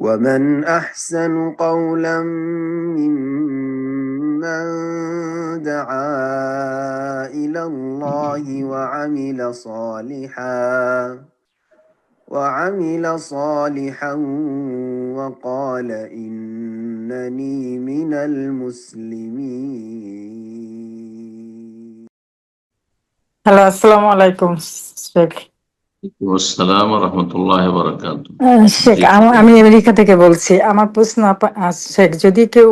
ومن أحسن قولا ممن دعا إلى الله وعمل صالحا وقال إنني من المسلمين. Hello, আসসালামু আলাইকুম শেখ। আসসালাম রাহমাতুল্লাহ বারাকাতুহু। শেখ, আমি আমেরিকা থেকে বলছি। আমার প্রশ্ন, শেখ, যদি কেউ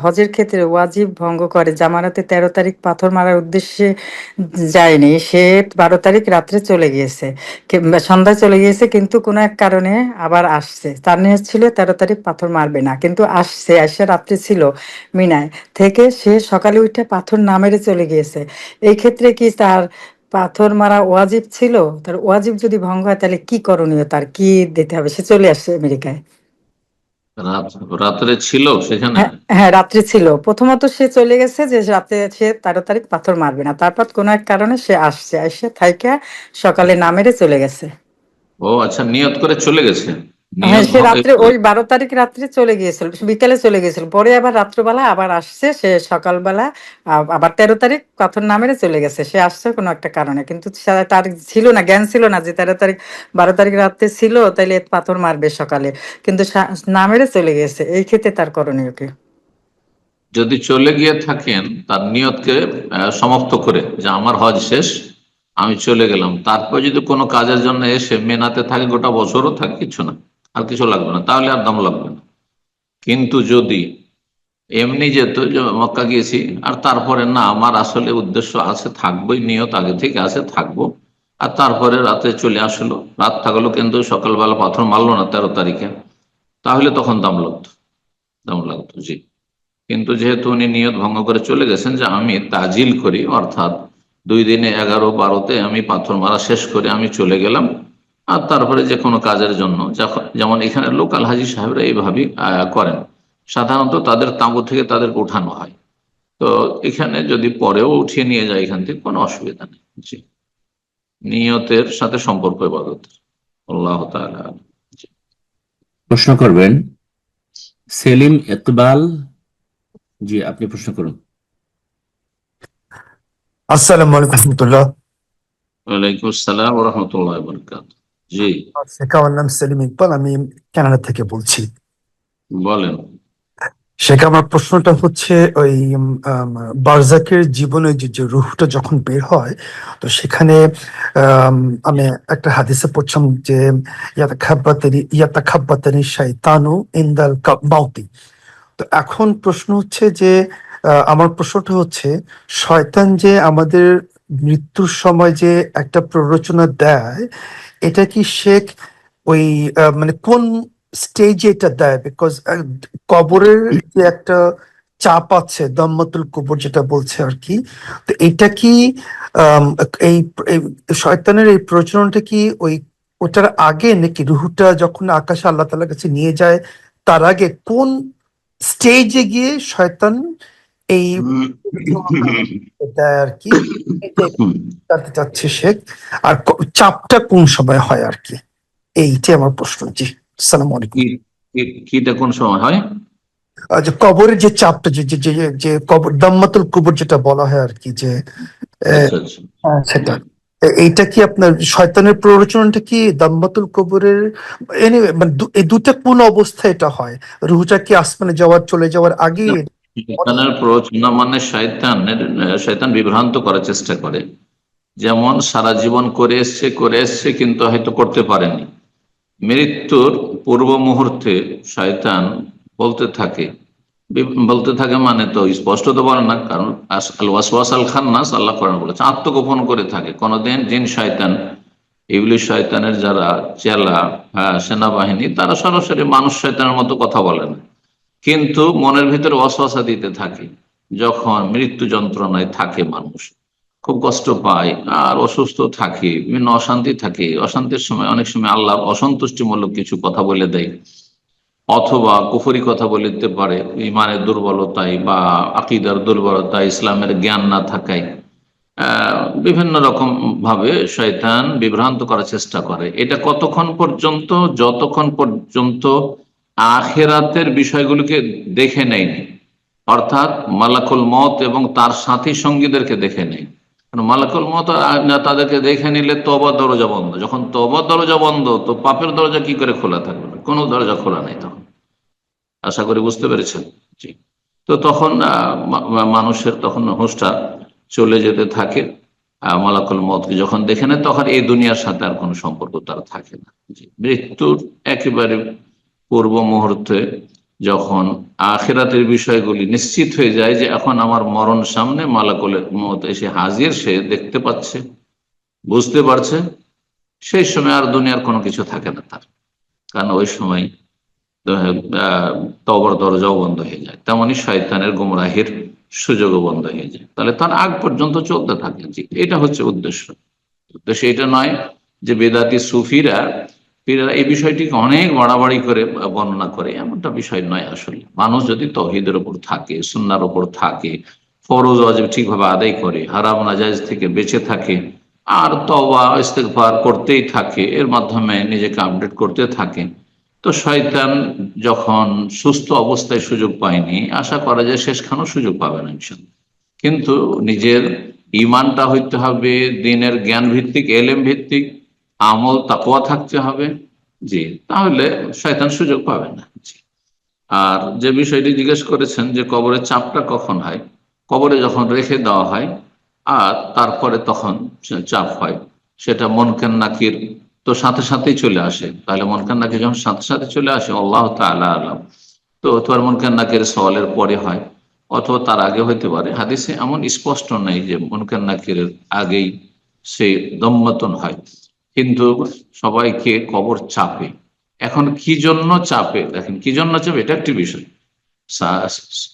হজের ক্ষেত্রে ওয়াজিব ভঙ্গ করে, জামারাতে 13 তারিখ পাথর মারার উদ্দেশ্যে যায়নি, সে 12 তারিখ রাত্রে চলে গিয়েছে কিংবা সন্ধ্যায় চলে গিয়েছে, কিন্তু কোনো এক কারণে আবার আসছে। তার নিয়ত ছিল 13 তারিখ পাথর মারবে না, কিন্তু আসে রাত্রে ছিল মিনায় থেকে, সে সকালে উঠে পাথর না মেরে চলে গিয়েছে। এই ক্ষেত্রে কি তার পাথর মারা ওয়াজিব ছিল? তার ওয়াজিব যদি ভঙ্গ হয়, তাহলে কি করণীয়, তার কি দিতে হবে? সে চলে আসছে আমেরিকায়। রাত্রে ছিল সেখানে? হ্যাঁ হ্যাঁ, রাত্রে ছিল। প্রথমত সে চলে গেছে যে রাতে সে 13 তারিখ পাথর মারবে না, তারপর কোনো এক কারণে সে এসে থাইকা সকালে না মেরে চলে গেছে। ও আচ্ছা, নিয়ত করে চলে গেছে। হ্যাঁ, নিয়ত সে রাত্রে ওই 12 তারিখ রাত্রে চলে গিয়েছিল, বিকালে চলে গিয়েছিল, পরে আবার রাত্রবেলা আবার আসছে। সে সকালবেলা আবার 13 তারিখ পাথর না মেরে চলে গেছে। সে আসছে কোনো একটা কারণে, কিন্তু তার ছিল না, জ্ঞান ছিল না যে 13 তারিখ 12 তারিখ রাত্রে ছিল, তাইলে পাথর মারবে সকালে, কিন্তু না মেরে চলে গেছে। এই ক্ষেত্রে তার করণীয় কি? যদি চলে গিয়ে থাকেন, তার নিয়তকে সমাপ্ত করে যে আমার হজ শেষ, আমি চলে গেলাম, তারপর যদি কোনো কাজের জন্য এসে মেনাতে থাকে, গোটা বছরও থাকে, কিছু না, আর কিছু লাগবে না, তাহলে আর দাম লাগবে না। কিন্তু যদি এমনি যেত যে মক্কা গিয়েছি, আর তারপরে না, আমার আসলে উদ্দেশ্য আছে, থাকবোই, নিয়ত আগে থেকে আছে, থাকবো, আর তারপরে রাতে চলে আসলো, রাত থাকলো, কিন্তু সকালবেলা পাথর মারলো না 13 তারিখে, তাহলে তখন দাম লাগতো জি। কিন্তু যেহেতু উনি নিয়ত ভঙ্গ করে চলে গেছেন যে আমি তাজিল করি, অর্থাৎ 2 দিনে 11-12তে আমি পাথর মারা শেষ করে আমি চলে গেলাম, আর তারপরে যে কোনো কাজের জন্য, যেমন এখানে লোকাল হাজি সাহেবরা এইভাবেই করেন, সাধারণত তাদের তাঁবু থেকে তাদেরকে উঠানো হয়। তো এখানে যদি পরেও উঠিয়ে নিয়ে যায়, এখান থেকে কোনো অসুবিধা নেই জি। নিয়তের সাথে সম্পর্ক ইবাদতের। আল্লাহ তাআলা জি। প্রশ্ন করবেন সেলিম ইকবাল। জি, আপনি প্রশ্ন করুন। আসসালামু আলাইকুম রহমতুল্লাহ। ওয়ালাইকুম আসসালাম ওয়া রাহমাতুল্লাহি ওয়া বারাকাতুহু। জি শেখ, আমার নাম সেলিম ইকবাল, আমি কানাডা থেকে বলছি। বলেন। শেখ, আমার প্রশ্নটা হচ্ছে ওই বারজাকের জীবনে যে রূহটা যখন বের হয়, তো সেখানে আম, আমি একটা হাদিসে পড়ছিলাম যে ইয়াতাখাব্বাতানি শাইতানু ইনদাল মাউতি। তো এখন প্রশ্ন হচ্ছে যে আমার প্রশ্নটা হচ্ছে, শয়তান যে আমাদের মৃত্যুর সময় যে একটা প্ররোচনা দেয়, এটা কি শেখ ওই মানে কোন স্টেজে এটা দেয়? বিকজ কবরের যে একটা চাপ আছে, দম্মাতুল কবর যেটা বলছে আর কি, তো এটা কি আম, এই এই শয়তানের এই প্ররোচনাটা কি ওটার আগে, নাকি রুহুটা যখন আকাশে আল্লাহ তাআলার কাছে নিয়ে যায় তার আগে? কোন স্টেজে গিয়ে শয়তান এই দেয় আর কি, এটাই জানতে চাচ্ছে শেখ। আর চাপটা কোন সময় হয় আর কি, এইটাই আমার প্রশ্ন। জি, আসসালামু আলাইকুম। কিটা কোন সময় হয়? যে কবরের যে চাপটা, যে যে যে যে কবর, দাম্মাতুল কবর যেটা বলা হয় আর কি, যে আচ্ছা আচ্ছা। সেটা এইটা কি আপনার শয়তানের প্ররোচনাটা কি দাম্মাতুল কবরের? এনিওয়ে, মানে এই দুটা কোন অবস্থায় এটা হয়? রুহটা কি আসমানে চলে যাওয়ার আগে? শয়তানের প্ররোচনা মানে শয়তান বিভ্রান্ত করার চেষ্টা করে, যেমন সারা জীবন করে এসছে কিন্তু হয়তো করতে পারেনি, মৃত্যুর পূর্ব মুহূর্তে শয়তান বলতে থাকে মানে তো স্পষ্ট তো বলে না, কারণ আল ওয়াসওয়াস আল খান্নাস, আল্লাহ কোরআন বলেছে, আত্মগোপন করে থাকে। কোনদিন জিন শয়তান, ইবলিস শয়তানের যারা চেলা, সেনাবাহিনী, তারা সরাসরি মানুষ শয়তানের মতো কথা বলে না, কিন্তু মনের ভিতরে ওয়াসওয়াসা দিতে থাকে। যখন মৃত্যু যন্ত্রণায় থাকে মানুষ, খুব কষ্ট পায় আর অসুস্থ থাকে, বিভিন্ন অশান্তি থাকে, অশান্তির সময় অনেক সময় আল্লাহর অসন্তুষ্টিমূলক কিছু কথা বলে দেয়, অথবা কুফরি কথা বলে দিতে পারে, ইমানের দুর্বলতায় বা আকিদার দুর্বলতায়, ইসলামের জ্ঞান না থাকায়, বিভিন্ন রকম ভাবে শয়তান বিভ্রান্ত করার চেষ্টা করে। এটা কতক্ষণ পর্যন্ত? যতক্ষণ পর্যন্ত আখিরাতের বিষয়গুলোকে দেখে নেয়নি, অর্থাৎ মালাকুল মত এবং তার সাথী সঙ্গীদেরকে দেখে নেই। কারণ মালাকুল মত তাদেরকে দেখে নিলে তওবার দরজা বন্ধ। যখন তওবার দরজা বন্ধ, তো পাপের দরজা কি করে খোলা থাকবে? না, কোনো দরজা খোলা নেই তখন। আশা করি বুঝতে পেরেছেন। জি। তো তখন মানুষের তখন হুঁশটা চলে যেতে থাকে। মালাকুল মতকে যখন দেখে নেয়, তখন এই দুনিয়ার সাথে আর কোনো সম্পর্ক তার থাকে না। জি। মৃত্যুর একেবারে পূর্ব মুহূর্তে যখন আখিরাতের বিষয়গুলি নিশ্চিত হয়ে যায় যে এখন আমার মরণ সামনে, মালাকুল মত এসে হাজির, সে দেখতে পাচ্ছে, বুঝতে পারছে, সেই সময় আর দুনিয়ার কোনো কিছু থাকে না তার। কারণ ওই সময় তওবার দরজাও বন্ধ হয়ে যায়, তেমনি শয়তানের গুমরাহির সুযোগও বন্ধ হয়ে যায়। তাহলে তার আগ পর্যন্ত চলতে থাকে। জি, এটা হচ্ছে উদ্দেশ্য। উদ্দেশ্য এটা নয় যে বেদাতি সুফিরা এই বিষয়টিকে অনেক বাড়াবাড়ি করে বর্ণনা করে, এমনটা বিষয় নয়। আসলে মানুষ যদি তৌহিদের উপর থাকে, সুন্নাহর উপর থাকে, ফরজ ওয়াজিব ঠিকভাবে আদায় করে, হারাম নাজায়েজ থেকে বেঁচে থাকে, আর তওবা ইস্তেগফার করতেই থাকে, এর মাধ্যমে নিজেকে আপডেট করতে থাকে, তো শয়তান যখন সুস্থ অবস্থায় সুযোগ পায়নি, আশা করা যায় শেষখানেও সুযোগ পাবে না ইনশাআল্লাহ। কিন্তু নিজের ইমানটা হইতে হবে দিনের জ্ঞান ভিত্তিক, এলেম ভিত্তিক, আমল তাকওয়া থাকতে হবে। জি, তাহলে শয়তান সুযোগ পাবে না। জি। আর যে বিষয়টি জিজ্ঞেস করেছেন যে কবরের চাপটা কখন হয়, কবরে যখন রেখে দেওয়া হয় আর তারপরে তখন চাপ হয়, সেটা মুনকার নাকির তো সাথে সাথেই চলে আসে। তাহলে মুনকার নাকির যখন সাথে সাথে চলে আসে, আল্লাহ তাআলা আলাম, তো তোমার মুনকার নাকির সওয়ালের পরে হয়, অথবা তার আগে হইতে পারে। হাদিসে এমন স্পষ্ট নেই যে মুনকার নাকিরের আগেই সে দম্মতন হয়, কিন্তু সবাইকে কবর চাপে। এখন কি জন্য চাপে, দেখেন কি জন্য চাপে, এটা একটি বিষয়।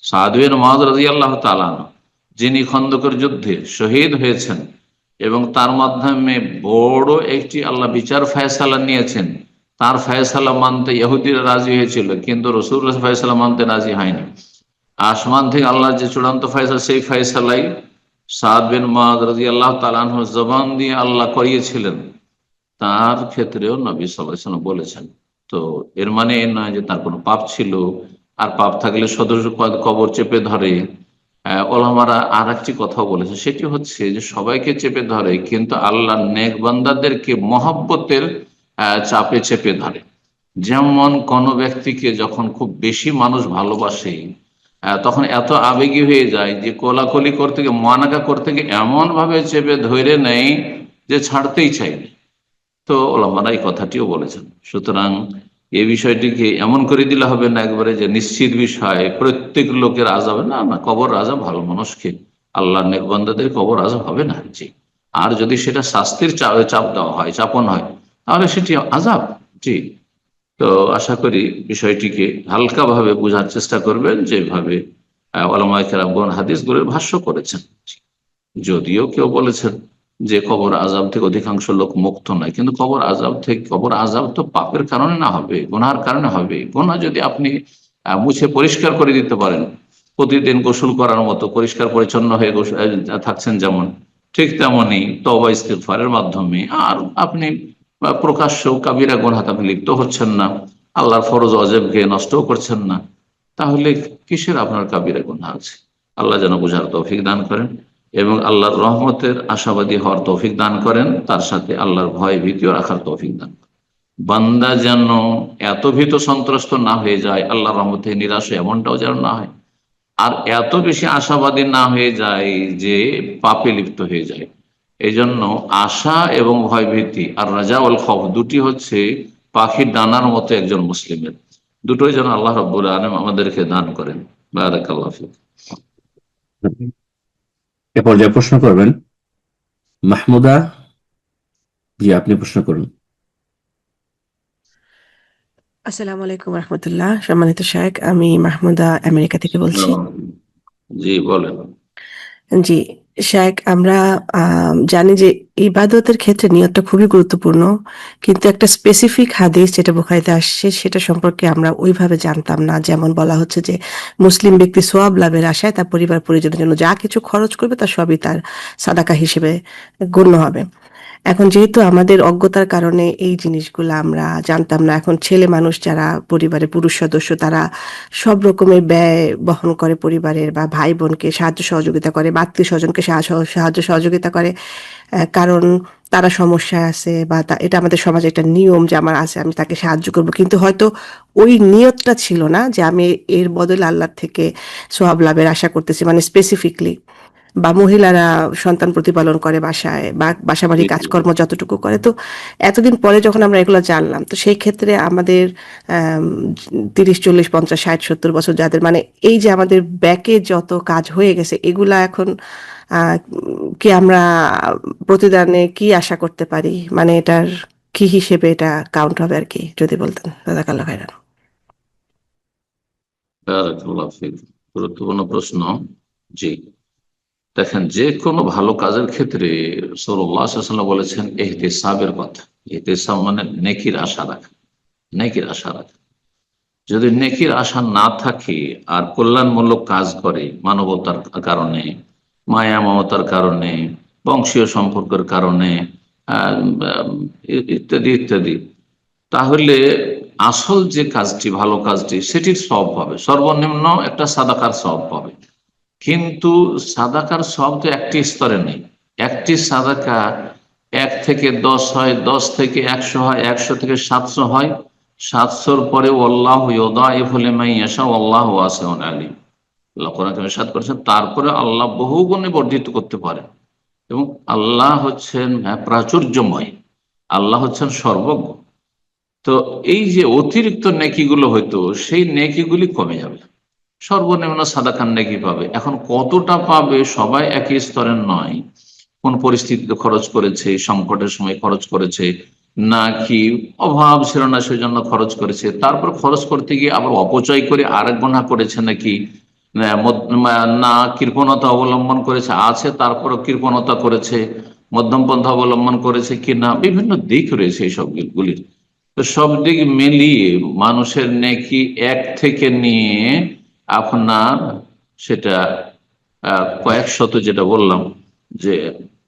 সাদ বিন মুআয রাদিয়াল্লাহু তাআলা আনহু, যিনি খন্দকের যুদ্ধে শহীদ হয়েছেন এবং তার মাধ্যমে বড় একটি আল্লাহ বিচার ফয়সালা নিয়েছেন, তার ফয়সালা মানতে ইহুদিরা রাজি হয়েছিল, কিন্তু রাসূলুল্লাহ ফয়সালা মানতে রাজি হয়নি। আসমান থেকে আল্লাহর যে চূড়ান্ত ফয়সালা, সেই ফয়সালাই সাদ বিন মুআয রাদিয়াল্লাহু তাআলা আনহুর জবান দিয়ে আল্লাহ করিয়েছিলেন, তার ক্ষেত্রেও নবী সাল্লাল্লাহু আলাইহি ওয়াসাল্লাম বলেছেন। তো এর মানে এই নয় যে তার কোনো পাপ ছিল, আর পাপ থাকলে সদস্য কবর চেপে ধরে। ওলামারা আর একটি কথাও বলেছে, সেটি হচ্ছে যে সবাইকে চেপে ধরে, কিন্তু আল্লাহ নেক বান্দাদেরকে মহব্বতের চাপে চেপে ধরে। যেমন কোন ব্যক্তিকে যখন খুব বেশি মানুষ ভালোবাসে, তখন এত আবেগী হয়ে যায় যে কোলাকুলি করতে গিয়ে, মানাকা করতে গিয়ে এমন ভাবে চেপে ধরে নেয় যে ছাড়তেই চাইবে। তো ওলামারা এই কথাটিও বলেছেন। সুতরাং এই বিষয়টিকে এমন করে দিলে হবে না একবারে যে নিশ্চিত বিষয় প্রত্যেক লোকের আযাব, না না, কবর আযাব ভালো মানুষকে, আল্লাহর নেক বান্দাদের কবর আযাব হবে না। জি। আর যদি সেটা শাস্তির চাপ দেওয়া হয়, চাপন হয়, তাহলে সেটি আযাব। জি। তো আশা করি বিষয়টিকে হালকাভাবে বোঝার চেষ্টা করবেন, যেভাবে ওলামায়ে কেরামগণ হাদিসগুলোর ভাষ্য করেছেন। যদিও কেউ বলেছেন যে কবর আযাব থেকে অধিকাংশ লোক মুক্ত নয়, কিন্তু কবর আযাব তো পাপের কারণে না হবে, গুনার কারণে হবে। গুনাহ যদি আপনি মুছে পরিষ্কার করে দিতে পারেন, প্রতিদিন গোসল করার মতো পরিষ্কার পরিচ্ছন্ন হয়ে থাকছেন যেমন, ঠিক তেমনি তওবা ইস্তিগফারের মাধ্যমে, আর আপনি প্রকাশ্য কাবিরা গুনাহে আপনি লিপ্ত হচ্ছেন না, আল্লাহর ফরজ ওয়াজিবকে নষ্টও করছেন না, তাহলে কিসের আপনার কাবিরা গুনাহ আছে? আল্লাহ যেন বুঝার তৌফিক দান করেন এবং আল্লাহর রহমতের আশাবাদী হওয়ার তৌফিক দান করেন, তার সাথে আল্লাহর ভয় ভীতিও রাখার তৌফিক দান করেন। বান্দা যেন এত ভীত সন্ত্রস্ত না হয়ে যায়, আল্লাহর রহমতে নিরাশ, এমনটাও যেন না হয়, আর এত বেশি আশাবাদী না হয়ে যায় যে পাপে লিপ্ত হয়ে যায়। এই জন্য আশা এবং ভয় ভীতি, আর রাজা ওয়াল খৌফ, দুটি হচ্ছে পাখির ডানার মতো একজন মুসলিমের। দুটোই যেন আল্লাহ রাব্বুল আলামিন আমাদেরকে দান করেন। বারাকাল্লাহু ফিক। এ পর্যায়ে প্রশ্ন করবেন মাহমুদা। জি, আপনি প্রশ্ন করুন। আসসালামু আলাইকুম রহমতুল্লাহ। সম্মানিত শায়েখ, আমি মাহমুদা আমেরিকা থেকে বলছি। জি, বলেন। জি শায়েখ, আমরা জানি যে ইবাদতের ক্ষেত্রে নিয়তটা খুবই গুরুত্বপূর্ণ, কিন্তু একটা স্পেসিফিক হাদিস যেটা বুখারীতে আসছে সেটা সম্পর্কে আমরা ওইভাবে জানতাম না। যেমন বলা হচ্ছে যে মুসলিম ব্যক্তি সওয়াব লাভের আশায় তার পরিবার পরিজনের জন্য যা কিছু খরচ করবে তার সবই তার সাদাকা হিসেবে গণ্য হবে। এখন যেহেতু আমাদের অজ্ঞতার কারণে এই জিনিসগুলো আমরা জানতাম না, এখন ছেলে মানুষ যারা পরিবারের পুরুষ সদস্য তারা সব রকমের ব্যয় বহন করে পরিবারের, বা ভাই বোনকে সাহায্য সহযোগিতা করে, বা আত্মীয় স্বজনকে সাহায্য সহযোগিতা করে, কারণ তারা সমস্যায় আছে, বা এটা আমাদের সমাজে একটা নিয়ম যে আমার আছে, আমি তাকে সাহায্য করব, কিন্তু হয়তো ওই নিয়তটা ছিল না যে আমি এর বদলে আল্লাহর থেকে সওয়াব লাভের আশা করতেছি, মানে স্পেসিফিকলি। বা মহিলারা সন্তান প্রতিপালন করে বাসায়, বা বাসা বাড়ি জি, জি। কাজকর্ম যতটুকু করে। তো এতদিন পরে যখন আমরা এগুলো জানলাম, তো সেই ক্ষেত্রে আমাদের 30, 40, 50, 60, 70 বছর যাদের, মানে এই যে আমাদের ব্যাকে যত কাজ হয়ে গেছে এগুলা এখন কি আমরা প্রতিদানে কি আশা করতে পারি, মানে এটার কি হিসেবে এটা কাউন্ট হবে আর কি, যদি বলতেন। জাযাকাল্লাহ খাইরান। বারাকাল্লাহু ফিক। গুরুত্বপূর্ণ প্রশ্ন। জি, দেখেন, যে কোনো ভালো কাজের ক্ষেত্রে রাসূলুল্লাহ সাল্লাল্লাহু আলাইহি ওয়াসাল্লাম বলেছেন ইহতিসাবের কথা। ইহতিসাব মানে নেকির আশা রাখা, নেকির আশা রাখা। যদি নেকির আশা না থাকে আর কল্যাণমূলক কাজ করে মানবতার কারণে, মায়া মমতার কারণে, বংশীয় সম্পর্কের কারণে, আহ, ইত্যাদি ইত্যাদি, তাহলে আসল যে কাজটি, ভালো কাজটি, সেটির সওয়াব পাবে, সর্বনিম্ন একটা সাদাকার সওয়াব পাবে। কিন্তু সাদাকার সওয়াব তো একটি স্তরে নেই। একটি সাদাকা 1 থেকে 10 হয়, 10 থেকে 100 হয়, 100 থেকে 700 হয়, 700-র পরে আল্লাহু ইউদাইফু লিমান ইয়াশা ওয়াল্লাহু ওয়াসিউন আলিম। আল্লাহ কোরআনে ইরশাদ করেছেন, তারপরে আল্লাহ বহুগুণে বর্ধিত করতে পারেন, এবং আল্লাহ হচ্ছেন প্রাচুর্যময়, আল্লাহ হচ্ছেন সর্বজ্ঞ। তো এই যে অতিরিক্ত নেকিগুলো হইতো, সেই নেকিগুলি কমে যাবে, সর্বনিম্ন সাদাকার নেকি পাবে। এখন কতটা পাবে, সবাই একই স্তরের নয়। কোন পরিস্থিতিতে খরচ করেছে, সংকটের সময় খরচ করেছে, নাকি অভাব ছিল না সেজন্য খরচ করেছে, তারপর খরচ করতে গিয়ে আবার অপচয় করে আরেক গুনাহ করেছে, নাকি না কৃপণতা অবলম্বন করেছে, আছে তারপরও কৃপণতা করেছে, মধ্যম পন্থা অবলম্বন করেছে কিনা, বিভিন্ন দিক রয়েছে এই সবগুলির। তো সব দিক মিলিয়ে মানুষের নেকি 1 থেকে নিয়ে আপনার সেটা কয়েক শত, যেটা বললাম যে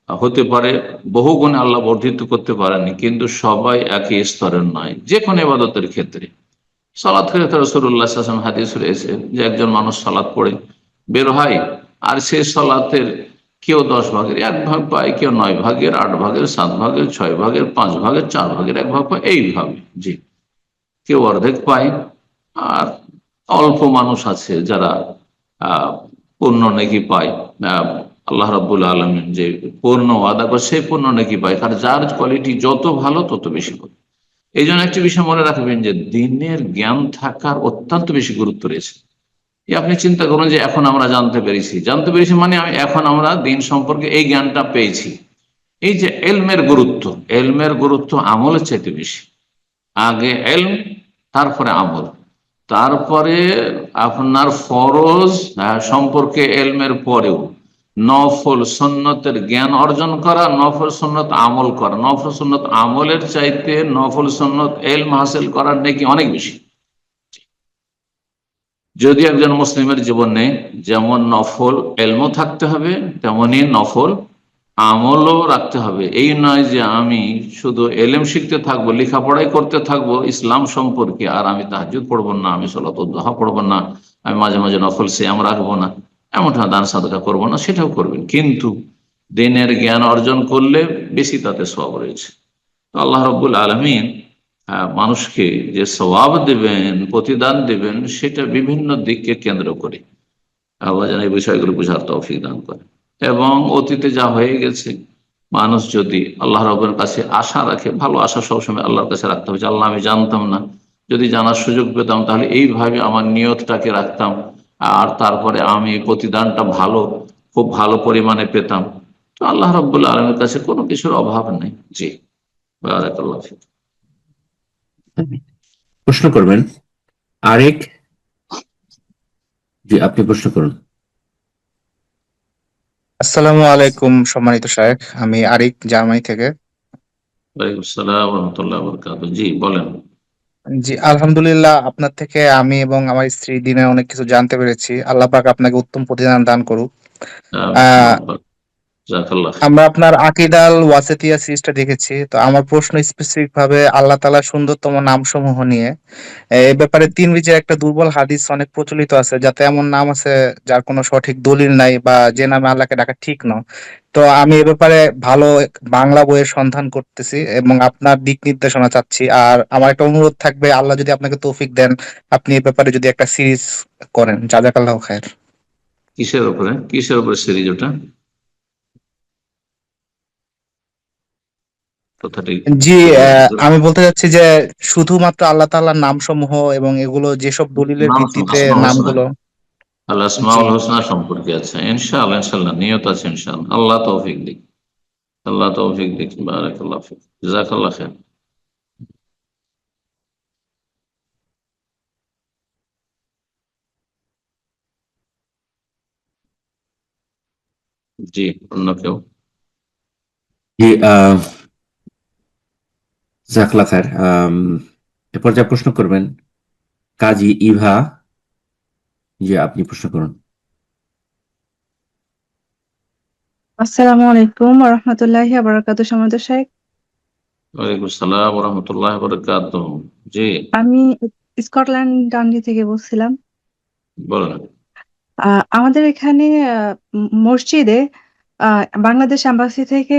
হতে পারে, বহু গুণে আল্লাহ বর্ধিত করতে পারেনি, কিন্তু সবাই একই স্তরের নয়। যে কোনো ইবাদতের ক্ষেত্রে, সালাত ক্ষেত্রে রাসূলুল্লাহ সাল্লাল্লাহু আলাইহি ওয়াসাল্লাম হাদিস রয়েছে যে একজন মানুষ সালাত পড়ে বের হয়, আর সেই সালাতের কেউ 10 ভাগের 1 ভাগ পায়, কেউ 9 ভাগের 8 ভাগের 7 ভাগের 6 ভাগের 5 ভাগের 4 ভাগের 1 ভাগ পায়, এইভাবে। জি, কেউ অর্ধেক পায়। আর অল্প মানুষ আছে যারা পূর্ণ নেকি পায়। আল্লাহ রাব্বুল আলামিন যে পূর্ণ ওয়াদা করে, সেই পূর্ণ নেকি পায়, কারণ যার কোয়ালিটি যত ভালো তত বেশি ভালো। এই জন্য একটি বিষয় মনে রাখবেন যে দিনের জ্ঞান থাকার অত্যন্ত বেশি গুরুত্ব রয়েছে। আপনি চিন্তা করুন যে এখন আমরা জানতে পেরেছি মানে এখন আমরা দিন সম্পর্কে এই জ্ঞানটা পেয়েছি। এই যে এলমের গুরুত্ব আমলের চাইতে বেশি। আগে এলম, তারপরে আমল, তারপরে আপনার ফরজ সম্পর্কে এলমের পরেও নফল সুন্নতের জ্ঞান অর্জন করা, নফল সুন্নত আমল করা, নফল সুন্নত আমলের চাইতে নফল সুন্নত এলম হাসিল করার নাকি অনেক বেশি। যদি একজন মুসলিমের জীবনে যেমন নফল এলমও থাকতে হবে, তেমনি নফল আমলও রাখতে হবে। এই নয় যে আমি শুধু এলেম শিখতে থাকবো, লেখাপড়াই করতে থাকবো ইসলাম সম্পর্কে, আর আমি তাহাজ্জুদ পড়বো না, আমি সালাতুদ দুহা পড়বো না, আমি মাঝে মাঝে নফল সিয়াম রাখবো না, এমনটা দান সাদকা করবো না, সেটাও করবেন, কিন্তু দিনের জ্ঞান অর্জন করলে বেশি তাতে সওয়াব রয়েছে। তো আল্লাহ রাব্বুল আলামিন মানুষকে যে সওয়াব দেবেন, প্রতিদান দেবেন, সেটা বিভিন্ন দিককে কেন্দ্র করে। আল্লাহ যেন এই বিষয়গুলো বুঝার তৌফিক দান করে। এবং অতীতে যা হয়ে গেছে, মানুষ যদি আল্লাহ রাব্বুল কাছে আশা রাখে, ভালো আশা সবসময় আল্লাহর কাছে রাখতে হবে যে আল্লাহ, আমি জানতাম না, যদি জানার সুযোগ পেতাম তাহলে এইভাবে আমার নিয়তটাকে রাখতাম, আর তারপরে আমি প্রতিদানটা খুব ভালো পরিমাণে পেতাম। তো আল্লাহ রাব্বুল আলামিনের কাছে কোনো কিছুর অভাব নেই। জি, বারাকাল্লাহু ফিক। প্রশ্ন করবেন আরেক। জি, আপনি প্রশ্ন করুন। আসসালামু আলাইকুম সম্মানিত শায়েখ, আমি আরিক জার্মানি থেকে। ওয়ালাইকুম আসসালাম ওয়া রাহমাতুল্লাহি ওয়া বারাকাতুহু। জি, বলেন। জি, আলহামদুলিল্লাহ, আপনার থেকে আমি এবং আমার স্ত্রী দিনে অনেক কিছু জানতে পেরেছি। আল্লাহ পাক আপনাকে উত্তম প্রতিদান দান করুক। আহ আমিন। জাযাকাল্লাহ। আমরা আপনার আকিদাল ওয়াসিতিয়া সিরিজটা দেখেছি। তো আমার প্রশ্ন স্পেসিফিক ভাবে আল্লাহ তাআলার সুন্দরতম নামসমূহ নিয়ে। এই ব্যাপারে তিরমিজির একটা দুর্বল হাদিস অনেক প্রচলিত আছে, যাতে এমন নাম আছে যার কোনো সঠিক দলিল নাই বা যে নামে আল্লাহকে ডাকা ঠিক নয়। তো আমি এ ব্যাপারে ভালো বাংলা বইয়ের সন্ধান করতেছি এবং আপনার দিক নির্দেশনা চাচ্ছি। আর আমার একটা অনুরোধ থাকবে, আল্লাহ যদি আপনাকে তৌফিক দেন, আপনি এ ব্যাপারে যদি একটা সিরিজ করেন। জাযাকাল্লাহু খায়ের। কিসের উপরে সিরিজ ওটা? কথাটি জি, ক্লিয়ার। আমি বলতে চাচ্ছি যে শুধুমাত্র আল্লাহ তাআলার নামসমূহ এবং এগুলো যেসব দলিলের নাম ভিত্তিতে আসমা হোসনা, নামগুলো। আল জি, আসমাউল হোসনা সম্পর্কে আছে। ইনশাআল্লাহ ইনশাআল্লাহ নিয়ত আছে ইনশাআল্লাহ। আল্লাহ তৌফিক দিক, আল্লাহ তৌফিক দিক। বারাকাল্লাহ ফিক, জাযাকাল্লাহ খাইর। জি, অন্য কেউ? জি, জাজাকাল্লাহ খায়ের। এ পর্যায়ে প্রশ্ন করবেন কাজী ইভা। জি, আপনি প্রশ্ন করুন। আসসালামু আলাইকুম ওয়া রাহমাতুল্লাহি ওয়া বারাকাতুহু। সম্মানিত শাইখ, ওয়ালাইকুম আসসালাম ওয়া রাহমাতুল্লাহি ওয়া বারাকাতুহু। জি, আমি স্কটল্যান্ড ডান্ডি থেকে বলছিলাম। বলেন। আমাদের এখানে মসজিদে বাংলাদেশ এম্বাসি থেকে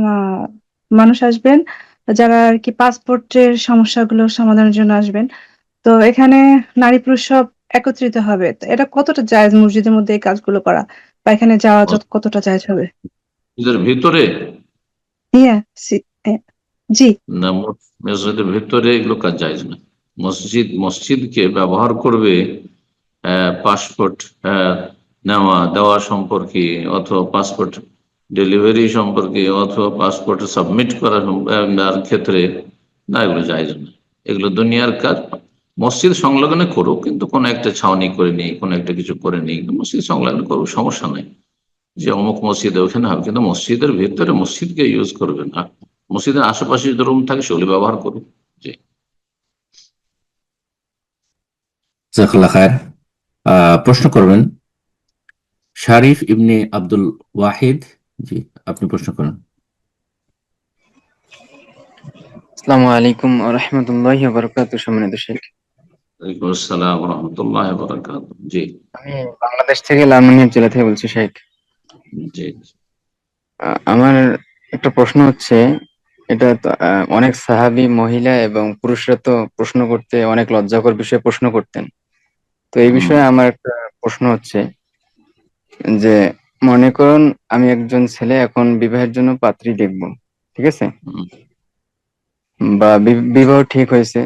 আহ, মানুষ আসবেন, যারা আর কি পাসপোর্টের সমস্যাগুলো সমাধানের জন্য আসবেন। তো এখানে নারী পুরুষ সব একত্রিত হবে। তো এটা কতটা জায়েজ মসজিদের মধ্যে এই কাজগুলো করা, বা এখানে যাওয়া কতটা জায়েজ হবে? মসজিদের ভিতরে ইয়া সি- এ, জি। না, মসজিদের ভিতরে এগুলো কাজ জায়েজ না। মসজিদকে ব্যবহার করবে পাসপোর্ট নেওয়া দেওয়া সম্পর্কে, অথবা পাসপোর্ট ডেলিভারি সম্পর্কে, অথবা পাসপোর্ট সাবমিট করার ক্ষেত্রে না, এগুলো জায়েজ না। এগুলো দুনিয়ার কাজ। মসজিদ সংলগ্নে করুক, কিন্তু কোনো একটা ছাউনি করে নেই, কোনো একটা কিছু করে নেই, মসজিদ সংলগ্নে করুক, সমস্যা নেই। যে অমুক মসজিদে ওখানে হবে, কিন্তু মসজিদের ভিতরে মসজিদকে ইউজ করবে না। মসজিদের আশেপাশে যে রুম থাকে সেগুলি ব্যবহার করুন। জি। জাজাকাল্লাহ খায়ের। প্রশ্ন করবেন শারিফ ইবনে আব্দুল ওয়াহিদ। জি, আপনি প্রশ্ন করুন। আসসালামু আলাইকুম ওয়া রাহমাতুল্লাহি ওয়া বারাকাতুহু। সম্মানিত শেখ, ওয়ালাইকুম আসসালাম রহমতুল্লাহ বরকাত। জি আমি বাংলাদেশ থেকে লালমনিরহাট জেলা থেকে বলছি শেখ। জি। আমার একটা প্রশ্ন হচ্ছে, এটা তো অনেক সাহাবী মহিলা এবং পুরুষরা তো প্রশ্ন করতে অনেক লজ্জাকর বিষয়ে প্রশ্ন করতেন। তো এই হুম, বিষয়ে আমার একটা প্রশ্ন হচ্ছে যে, মনে করুন আমি একজন ছেলে এখন বিবাহের জন্য পাত্রী দেখব, ঠিক আছে, হুম, বা বিবাহ ঠিক হয়েছে।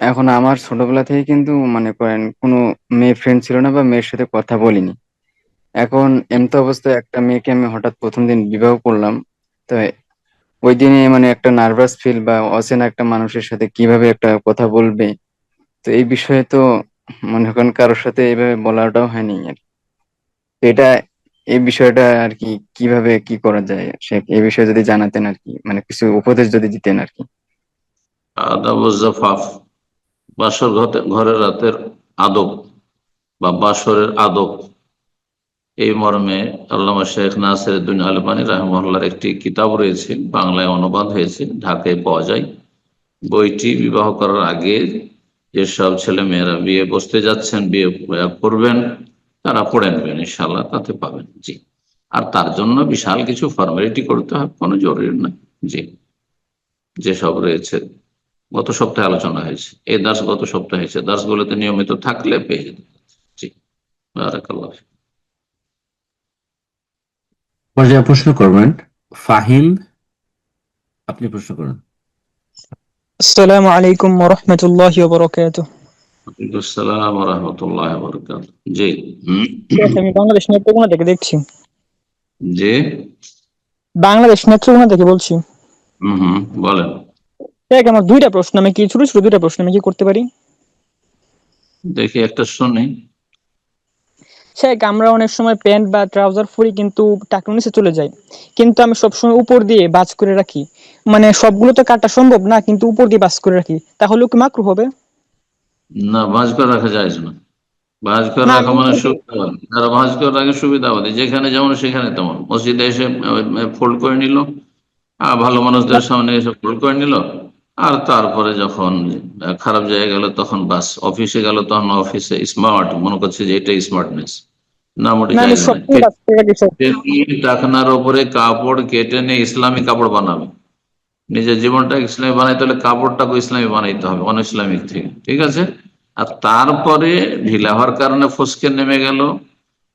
এখন আমার ছোটবেলা থেকে কিন্তু মনে করেন কোনো মেয়ে ফ্রেন্ড ছিল না বা মেয়ের সাথে কথা বলিনি। এখন এমতো অবস্থায় একটা মেয়েকে আমি হঠাৎ প্রথম দিন বিবাহ করলাম। তো ওই দিনে মানে একটা নার্ভাস ফিল, বা অচেনা একটা মানুষের সাথে কিভাবে একটা কথা বলবে, তো এই বিষয়ে তো মনে করেন কারোর সাথে এইভাবে বলাটাও হয়নি আর কি। তো এটা, এই বিষয়টা আর কি কিভাবে কি করা যায়, সে এই বিষয়ে যদি জানাতেন আর কি, মানে কিছু উপদেশ যদি দিতেন আর কি। আদাব ও জাফাফ, ঘরের রাতের আদব বা বাসরের আদব, এই মর্মে আল্লামা শেখ নাসিরউদ্দিন আলবানী রাহিমাহুল্লাহর একটি কিতাব রয়েছে, বাংলায় অনুবাদ হয়েছে, ঢাকায় পাওয়া যায়। বইটি বিবাহ করার আগে যেসব ছেলে মেয়েরা বিয়ে বসতে যাচ্ছেন, বিয়ে করবেন, তারা পড়ে নেবেন ইনশাল্লাহ, তাতে পাবেন। জি। আর তার জন্য বিশাল কিছু ফর্মালিটি করতে হবে কোনো জরুরি নয়। জি, যেসব রয়েছে গত সপ্তাহে আলোচনা হয়েছে, এই দাস গত সপ্তাহে হয়েছে, দাসগুলোতে নিয়মিত থাকলে পেয়ে যেতে। জি, বারাকাল্লাহ। পর্যায়ে প্রশ্ন করবেন ফাহিম। আপনি প্রশ্ন করুন। আসসালামু আলাইকুম ওয়া রাহমাতুল্লাহি ওয়া বারাকাতুহু। ওয়ালাইকুম আসসালাম ওয়া রাহমাতুল্লাহি ওয়া বারাকাতুহু। জি। হুম, শেখ, আমি বাংলাদেশ নেত্রকোনা থেকে দেখছি। জি। বাংলাদেশ নেত্রকোনা থেকে বলছি। হুম, বলেন। শেখ, আমার দুইটা প্রশ্ন, আমি কি ছোট ছোট দুইটা প্রশ্ন আমি কি করতে পারি? দেখি একটা শুনি। শেখ, আমরা অনেক সময় প্যান্ট বা ট্রাউজার পরি কিন্তু টাকনু নিচে চলে যায়, কিন্তু আমি সবসময় উপর দিয়ে বাজ করে রাখি। মানে সবগুলো তো কাটা সম্ভব না, কিন্তু উপর দিয়ে বাজ করে রাখি, তাহলে কি মাকরু হবে? না, ভাঁজ করে রাখা যায় না। ভাঁজ করে না রাখা আমি মানে সুবিধাবাদী, যারা ভাঁজ করে রাখে সুবিধাবাদী, যেখানে যেমন সেখানে তেমন। মসজিদে এসে ফোল্ড করে নিল, ভালো মানুষদের সামনে এসে ফোল্ড করে নিল, আর তারপরে যখন খারাপ জায়গায় গেল তখন বাস, অফিসে গেল তখন অফিসে স্মার্ট মনে করছে যে এটা স্মার্টনেস। না, মোটে না আমি জায়গা নাই। সবসময় ভাঁজ করে রাখি সব। টাকনার ওপরে কাপড় কেটে নিয়ে ইসলামী কাপড় বানাবে, নিজের জীবনটা ইসলামী বানাইতে হলে কাপড়টাকে ইসলামী বানাইতে হবে, অন ইসলামিক থেকে, ঠিক আছে। আর তারপরে ঢিলা হওয়ার কারণে ফসকে নেমে গেল,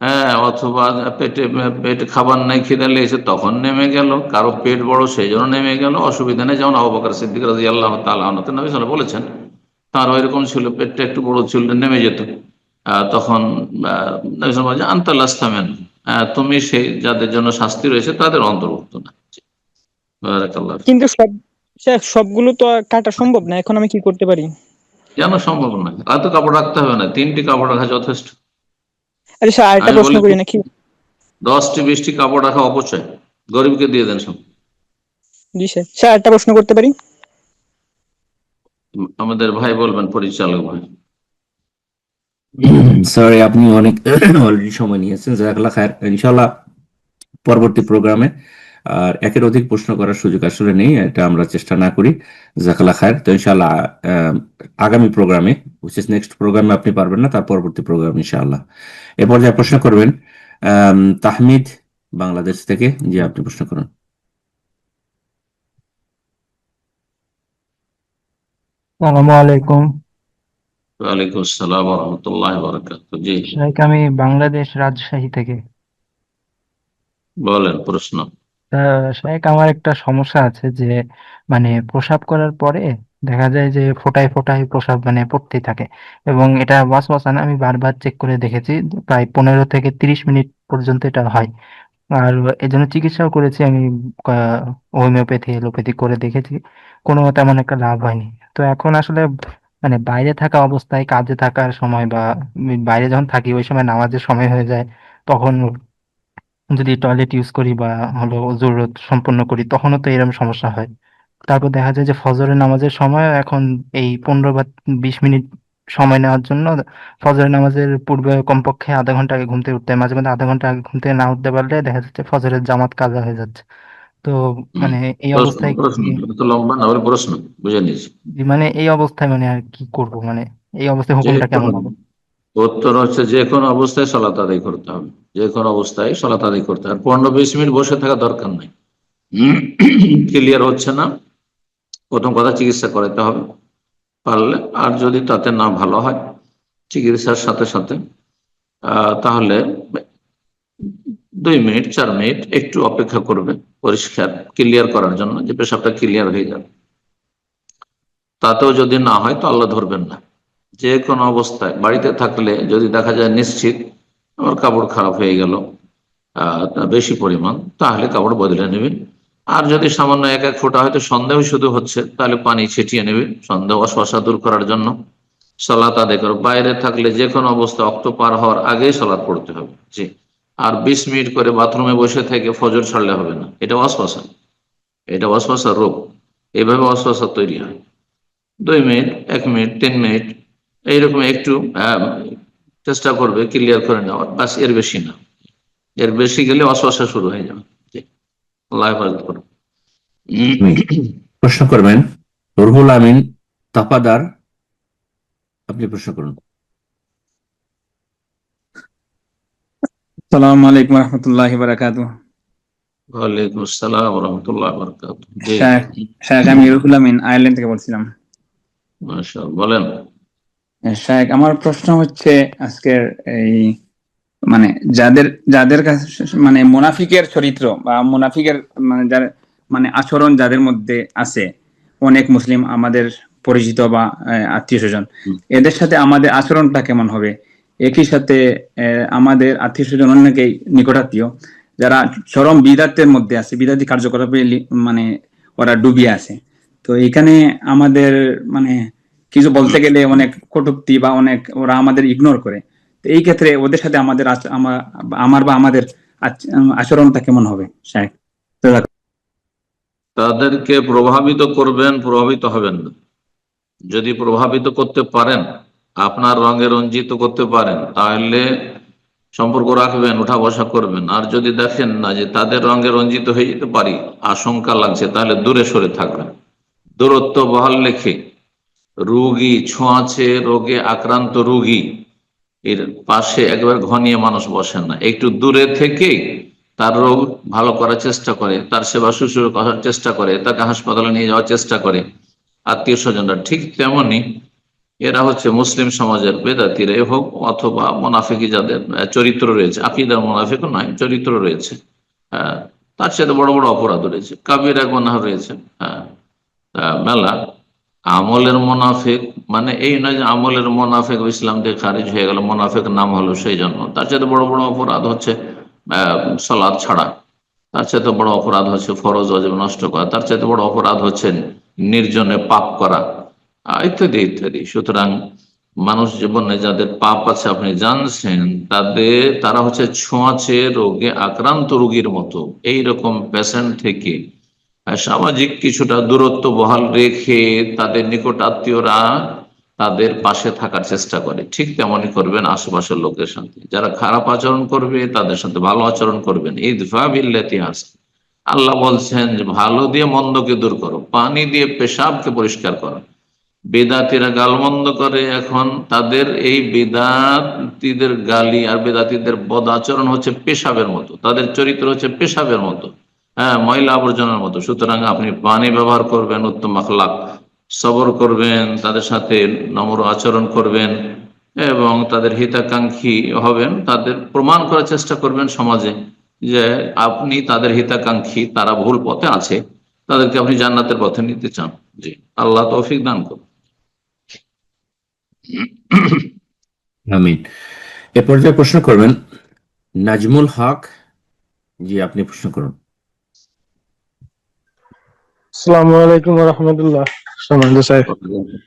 হ্যাঁ, অথবা পেটে পেটে খাবার নাই, খিদে লেগেছে তখন নেমে গেল, কারো পেট বড় সেই জন্য নেমে গেল, অসুবিধা নেই। যেমন আবু বকর সিদ্দিক রাদিয়াল্লাহু তাআলা আনহু, নবী সাল্লাল্লাহু আলাইহি ওয়াসাল্লাম বলেছেন তারও এরকম ছিল, পেটটা একটু বড় ছিল, নেমে যেত। তখন নবী সাল্লাল্লাহু আলাইহি ওয়াসাল্লাম বলেছেন, আনতা লাস্তা মিন, তুমি সেই যাদের জন্য শাস্তি রয়েছে তাদের অন্তর্ভুক্ত না। বারাকাল্লাহ। কিন্তু সবগুলো তো আর কাটা সম্ভব না, এখন আমি কি করতে পারি? কেন সম্ভব নয়? এত কাপড় রাখতে হবে না, 3টি কাপড় রাখা যথেষ্ট। আরে স্যার আরেকটা আমি প্রশ্ন বলি করি নাকি? 10টি 20টি কাপড় রাখা অপচয়, গরিবকে দিয়ে দেন সব। জি স্যার, স্যার আরেকটা প্রশ্ন করতে পারি? আমাদের ভাই বলবেন, পরিচালক ভাই। সরি, আপনি অনেক অলরেডি সময় নিয়েছেন, জাযাকাল্লাহ খায়ের। ইনশাআল্লাহ পরবর্তী প্রোগ্রামে আর একের অধিক প্রশ্ন করার সুযোগ আসলে নেই, এটা আমরা চেষ্টা না করি। জাযাকাল্লাহ খায়ের। তো ইনশাআল্লাহ আগামী প্রোগ্রামে, নেক্সট প্রোগ্রামে আপনি পারবেন না, তার পরবর্তী প্রোগ্রাম ইনশাআল্লাহ। এরপর যা প্রশ্ন করবেন তাহমিদ বাংলাদেশ থেকে। জি, আপনি প্রশ্ন করুন। আসসালামু আলাইকুম। ওয়ালাইকুম আসসালাম ওয়া রাহমাতুল্লাহি ওয়া বারাকাতুহু। জি, শাইখ, আমি বাংলাদেশ রাজশাহী থেকে। বলেন প্রশ্ন। শাইখ, আমার একটা সমস্যা আছে যে মানে প্রসাব করার পরে দেখা যায় যে ফোঁটায় ফোঁটায় প্রসাব মানে পড়তেই থাকে, এবং এটা ওয়াসওয়াসা না, আমি বারবার চেক করে দেখেছি, প্রায় 15 থেকে 30 মিনিট পর্যন্ত এটা হয়। আর এজন্য চিকিৎসাও করেছি আমি, হোমিওপ্যাথি এলোপ্যাথি করে দেখেছি, কোনো তেমন একটা লাভ হয়নি। তো এখন আসলে মানে বাইরে থাকা অবস্থায়, কাজে থাকার সময় বা বাইরে যখন থাকি ওই সময় নামাজের সময় হয়ে যায়, তখন যদি টয়লেট ইউজ করি বা হলো জরুরত সম্পন্ন করি, তখনও তো এরকম সমস্যা হয়। তারপর দেখা যায় যে ফজরের নামাজের সময় এখন এই 15 বা 20 মিনিট সময় নেওয়ার জন্য ফজরের নামাজের পূর্বে কমপক্ষে আধা ঘন্টা আগে ঘুম থেকে উঠতে হয়, মাঝে মাঝে আধা ঘন্টা আগে ঘুম থেকে না উঠতে পারলে দেখা যাচ্ছে ফজরের জামাত কাজা হয়ে যাচ্ছে। তো মানে এই প্রশ্ন অবস্থায় প্রশ্ন এত লম্বা না, বলে প্রশ্ন বুঝে নিয়েছি। মানে এই অবস্থায় মানে আর কি করব, মানে এই অবস্থায় যে হুকুমটা কেমন কোনো, হবে? উত্তর হচ্ছে যে কোনো অবস্থায় সালাত আদায় করতে হবে, যে কোনো অবস্থায় সালাত আদায় করতে হবে। 15-20 মিনিট বসে থাকা দরকার নাই। ক্লিয়ার হচ্ছে না, প্রথম কথা চিকিৎসা করাতে হবে পারলে, আর যদি তাতে না ভালো হয় চিকিৎসার সাথে সাথে তাহলে 2 মিনিট 4 মিনিট একটু অপেক্ষা করবে পরিষ্কার ক্লিয়ার করার জন্য, যে পেশাবটা ক্লিয়ার হয়ে যাবে। তাতেও যদি না হয় তো আল্লাহ ধরবেন না। যে কোনো অবস্থায় বাড়িতে থাকলে যদি দেখা যায় নিশ্চিত আমার কাপড় খারাপ হয়ে গেল বেশি পরিমাণ, তাহলে কাপড় বদলে নেবেন। আর যদি সামান্য 1-1 ফোঁটা হয়তো সন্দেহ শুধু হচ্ছে, তাহলে পানি ছিটিয়ে নেবেন সন্দেহ অশ্বাসা দূর করার জন্য। সালাত আদায় করো। বাইরে থাকলে যে কোনো অবস্থা অক্ত পার হওয়ার আগেই সালাত পড়তে হবে। জি। আর 20 মিনিট করে বাথরুমে বসে থেকে ফজর ছাড়লে হবে না, এটা ওয়াসওয়াসা, এটা ওয়াসওয়াসার রোগ। এইভাবে ওয়াসওয়াসা তৈরি হয়। 2 মিনিট, 1 মিনিট, 3 মিনিট এইরকম একটু চেষ্টা করবে ক্লিয়ার করে নেওয়ার, বাস, এর বেশি না। এর বেশি গেলে ওয়াসওয়াসা শুরু হয়ে যাবে। জি, আল্লাহ হেফাজত করুন। প্রশ্ন করবেন রুহুল আমিন তাপাদার। আপনি প্রশ্ন করুন। আসসালামু আলাইকুম রহমতুল্লাহি বারাকাতুহ। ওয়ালাইকুম আসসালাম ওয়া রাহমাতুল্লাহি ওয়া বারাকাতুহু। জি, শায়েখ, আমি রুহুল আমিন আয়ারল্যান্ড থেকে বলছিলাম। মাশাআল্লাহ, বলেন। শায়েখ, আমার প্রশ্ন হচ্ছে আজকের এই মানে যাদের যাদের কাছে মানে মুনাফিকের চরিত্র বা মুনাফিকের মানে যার মানে আচরণ যাদের মধ্যে আছে, অনেক মুসলিম আমাদের পরিচিত বা আত্মীয় স্বজন, এদের সাথে আমাদের আচরণটা কেমন হবে? একই সাথে আমাদের আত্মীয় স্বজন অনেকেই নিকটাত্মীয় যারা চরম বিদাতের মধ্যে আছে, বিদাতি কার্যকলাপে মানে ওরা ডুবিয়ে আছে। তো এখানে আমাদের মানে কিছু বলতে গেলে অনেক কটূক্তি বা অনেক ওরা আমাদের ইগনোর করে। তো এই ক্ষেত্রে ওদের সাথে আমাদের আমার বা আমাদের আচরণটা কেমন হবে শায়েখ? তাদেরকে প্রভাবিত করবেন, প্রভাবিত হবেন না। যদি প্রভাবিত করতে পারেন আপনার রঙে রঞ্জিত করতে পারেন তাহলে সম্পর্ক রাখবেন, উঠা বসা করবেন। আর যদি দেখেন না যে তাদের রঙে রঞ্জিত হয়ে যেতে পারি, আশঙ্কা লাগছে, তাহলে দূরে সরে থাকবেন। দূরত্ব বহাল রেখে রোগী, ছোঁয়াচে রোগে আক্রান্ত রোগী এর পাশে একবার ঘনিয়ে মানুষ বসেন না, একটু দূরে থেকে তার রোগ ভালো করার চেষ্টা করে, তার সেবা শুশ্রূষা করার চেষ্টা করে, তাকে হাসপাতালে নিয়ে যাওয়ার চেষ্টা করে আত্মীয় স্বজনরা। ঠিক তেমনি এরা হচ্ছে মুসলিম সমাজের বেদাতিরা হোক অথবা মোনাফিকি, যাদের চরিত্র রয়েছে, আকিদার মোনাফিক নয়, চরিত্র রয়েছে, তার সাথে বড় বড় অপরাধ রয়েছে, কাবিরা গুনাহ রয়েছে, মেলা। আমলের মোনাফিক মানে এই নয় যে আমলের মোনাফিক ইসলাম থেকে খারিজ হয়ে গেল, মোনাফিক নাম হলো সেই জন্য। তার সাথে বড় বড় অপরাধ হচ্ছে সালাত ছাড়া, তার সাথে বড় অপরাধ হচ্ছে ফরজ ওয়াজিব নষ্ট করা, তার সাথে বড় অপরাধ হচ্ছে নির্জনে পাপ করা, ইত্যাদি ইত্যাদি। সুতরাং মানুষ জীবনে যাদের পাপ আছে আপনি জানছেন, তারা হচ্ছে ছোঁয়াচে রোগে আক্রান্ত রোগীর মতো। এইরকম পেশেন্ট থেকে সামাজিক কিছুটা দূরত্ব বহাল রেখে তাদের নিকট আত্মীয়রা তাদের পাশে থাকার চেষ্টা করে, ঠিক তেমনই করবেন আশেপাশের লোকের সাথে। যারা খারাপ আচরণ করবে তাদের সাথে ভালো আচরণ করবেন। ইদফা বিল্লাতি আহসান। আল্লাহ বলছেন যে ভালো দিয়ে মন্দকে দূর করো, পানি দিয়ে পেশাবকে পরিষ্কার করো। বেদাতিরা গালমন্দ করে এখন, তাদের এই বেদাতিদের গালি আর বেদাতিদের বদ আচরণ হচ্ছে পেশাবের মতো, তাদের চরিত্র হচ্ছে পেশাবের মতো, ময়লা আবর্জনার মতো। সুতরাং আপনি পানি ব্যবহার করবেন, উত্তম আখলাক, সবর করবেন, তাদের সাথে নম্র আচরণ করবেন এবং তাদের হিতাকাঙ্ক্ষী হবেন, তাদের প্রমাণ করার চেষ্টা করবেন সমাজে যে আপনি তাদের হিতাকাঙ্ক্ষী, তারা ভুল পথে আছে, তাদেরকে আপনি জান্নাতের পথে নিতে চান। জি, আল্লাহ তৌফিক দান করুন। আমিন। এ পর্যায়ে প্রশ্ন করবেন নাজমুল হক। জি, আপনি প্রশ্ন করুন। আসসালামু আলাইকুম ওয়া রাহমাতুল্লাহ। সম্মানিত স্যার,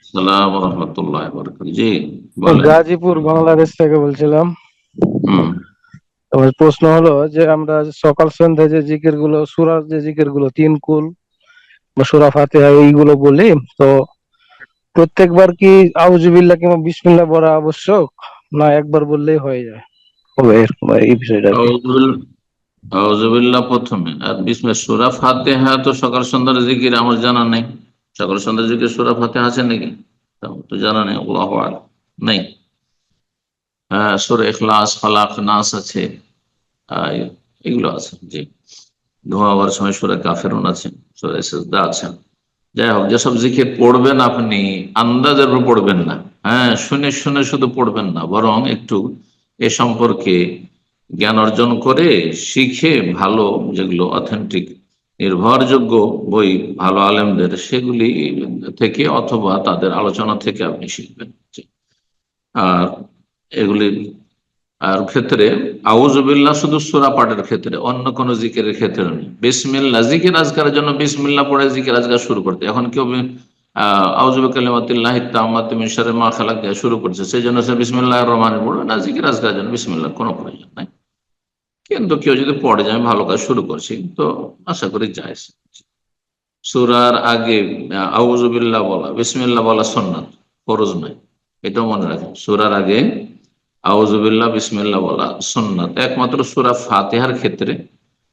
আসসালামু ওয়া রাহমাতুল্লাহি ওয়া বারাকাতুহু। জি বলেন। গাজীপুর বাংলাদেশ থেকে বলছিলাম। আমার প্রশ্ন হলো যে আমরা সকাল সন্ধ্যায় যে জিকির গুলো, সূরার যে জিকির গুলো, তিন কুল বা সূরা ফাতিহা এইগুলো বলি, তো প্রত্যেকবার কি আউযুবিল্লাহ কিংবা বিসমিল্লাহ পড়া আবশ্যক, না একবার বললেই হয়ে যায়? হবে এরকম এই বিষয়টা আর কি। আউযুবিল্লাহ প্রথমে, আর বিসমিল্লাহ। সূরা ফাতিহা তো সকাল সন্ধ্যার জিকির আমার জানা নেই। সকাল সন্ধ্যার জিকির সূরা ফাতিহা আছে নাকি? তো জানা নেই, আল্লাহু আ'লাম, নেই। হ্যাঁ, সূরা ইখলাস, ফালাক, নাস আছে, এগুলো আছে। জি, ঘুমাবার সময় সূরা কাফিরুন আছে, সূরা সিজদা আছে। যাই হোক, যেসব জিকির পড়বেন আপনি আন্দাজের উপর পড়বেন না, শুনে শুনে শুধু পড়বেন না, বরং একটু এ সম্পর্কে জ্ঞান অর্জন করে শিখে, ভালো যেগুলো অথেন্টিক নির্ভরযোগ্য বই, ভালো আলেমদের, সেগুলি থেকে অথবা তাদের আলোচনা থেকে আপনি শিখবেন। আর এগুলি আর ক্ষেত্রে আউযুবিল্লাহ শুধু সূরা পাঠের ক্ষেত্রে, অন্য কোন জিকিরের ক্ষেত্রে নেই। বিসমিল্লাহ জিকির আজকারের জন্য বিসমিল্লাহ পড়ে জিকির আজকার শুরু করতে, এখন কেউ আউযু বিকালিমাতিল্লাহি তাম্মাতি মিন শাররি মা খালাক দিয়ে শুরু করছে, সেই জন্য সে বিসমিল্লাহির রহমানির রহিম পড়বে না। জিকির আজকারের জন্য বিসমিল্লাহর কোনো প্রয়োজন নাই, কিন্তু কেউ যদি পড়ে যায় আমি ভালো কাজ শুরু করছি, তো আশা করি জায়েজ। সূরার আগে আউযু বিল্লাহ বলা, বিসমিল্লাহ বলা সুন্নাত, ফরজ নয়, এটাও মনে রাখেন। সূরার আগে আউযুবিল্লাহ বিসমিল্লাহ বলা সুন্নাত। একমাত্র সূরা ফাতিহার ক্ষেত্রে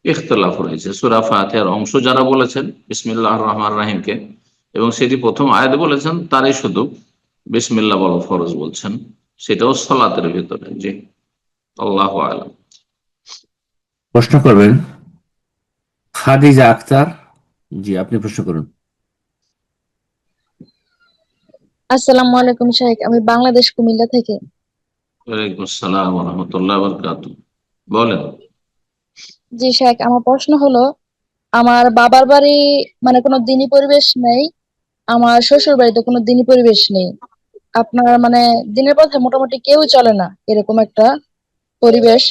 ইখতিলাফ রয়েছে। সূরা ফাতিহার অংশ যারা বলেছেন বিসমিল্লাহির রহমানির রহিমকে, এবং সেটি প্রথম আয়াত বলেছেন, তারাই শুধু বিসমিল্লাহ বলা ফরজ বলছেন, সেটাও সালাতের ভিতরে। জি, আল্লাহু আ'লাম। প্রশ্ন করবেন খাদিজা আক্তার। জি, আপনি প্রশ্ন করুন। আসসালামু আলাইকুম শাইখ, আমি বাংলাদেশ কুমিল্লা থেকে। ওয়ালাইকুম আসসালাম ওয়া রাহমাতুল্লাহি ওয়া বারাকাতুহু। বলেন। জি শাইখ, আমার প্রশ্ন হলো, আমার বাবার বাড়ি মানে কোনো দিনী পরিবেশ নেই, আমার শ্বশুর বাড়িতে কোনো দিনী পরিবেশ নেই। আপনার মানে দিনের পথে মোটামুটি কেউই চলে না, এরকম একটা পরিবেশ।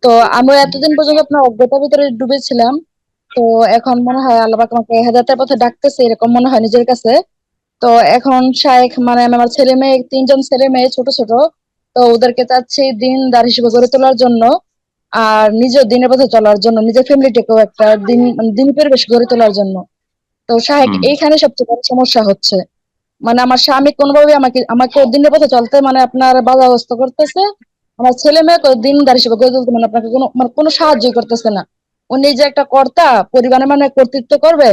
তো আমরা এতদিন পর্যন্ত আপনার অজ্ঞতার ভিতরে ডুবেছিলাম। তো এখন মনে হয় আল্লাহ পাক আমাকে হেদায়েতের পথে ডাকতেছে, এরকম মনে হয় নিজের কাছে। তো এখন শাইখ মানে আমি আমার ছেলে মেয়ে, 3জন ছেলে মেয়ে ছোট ছোট, তো ওদেরকে চাচ্ছি দিনদার হিসেবে গড়ে তোলার জন্য, আর নিজের দিনের পথে চলার জন্য, নিজের ফ্যামিলিটাকেও একটা দিন দিনী পরিবেশ গড়ে তোলার জন্য। তো শাইখ এইখানে সবচেয়ে বড় সমস্যা হচ্ছে মানে আমার স্বামী কোনোভাবে আমাকে আমাকে দিনের পথে চলতে মানে আপনার বাধাগ্রস্ত করতেছে। আমার ছেলে মেয়ে দিনদার হিসেবে গড়ে তুলতে মানে আপনাকে কোনো সাহায্য করতেছে না। উনি যে একটা কর্তা, পরিবারের মানে কর্তৃত্ব করবে,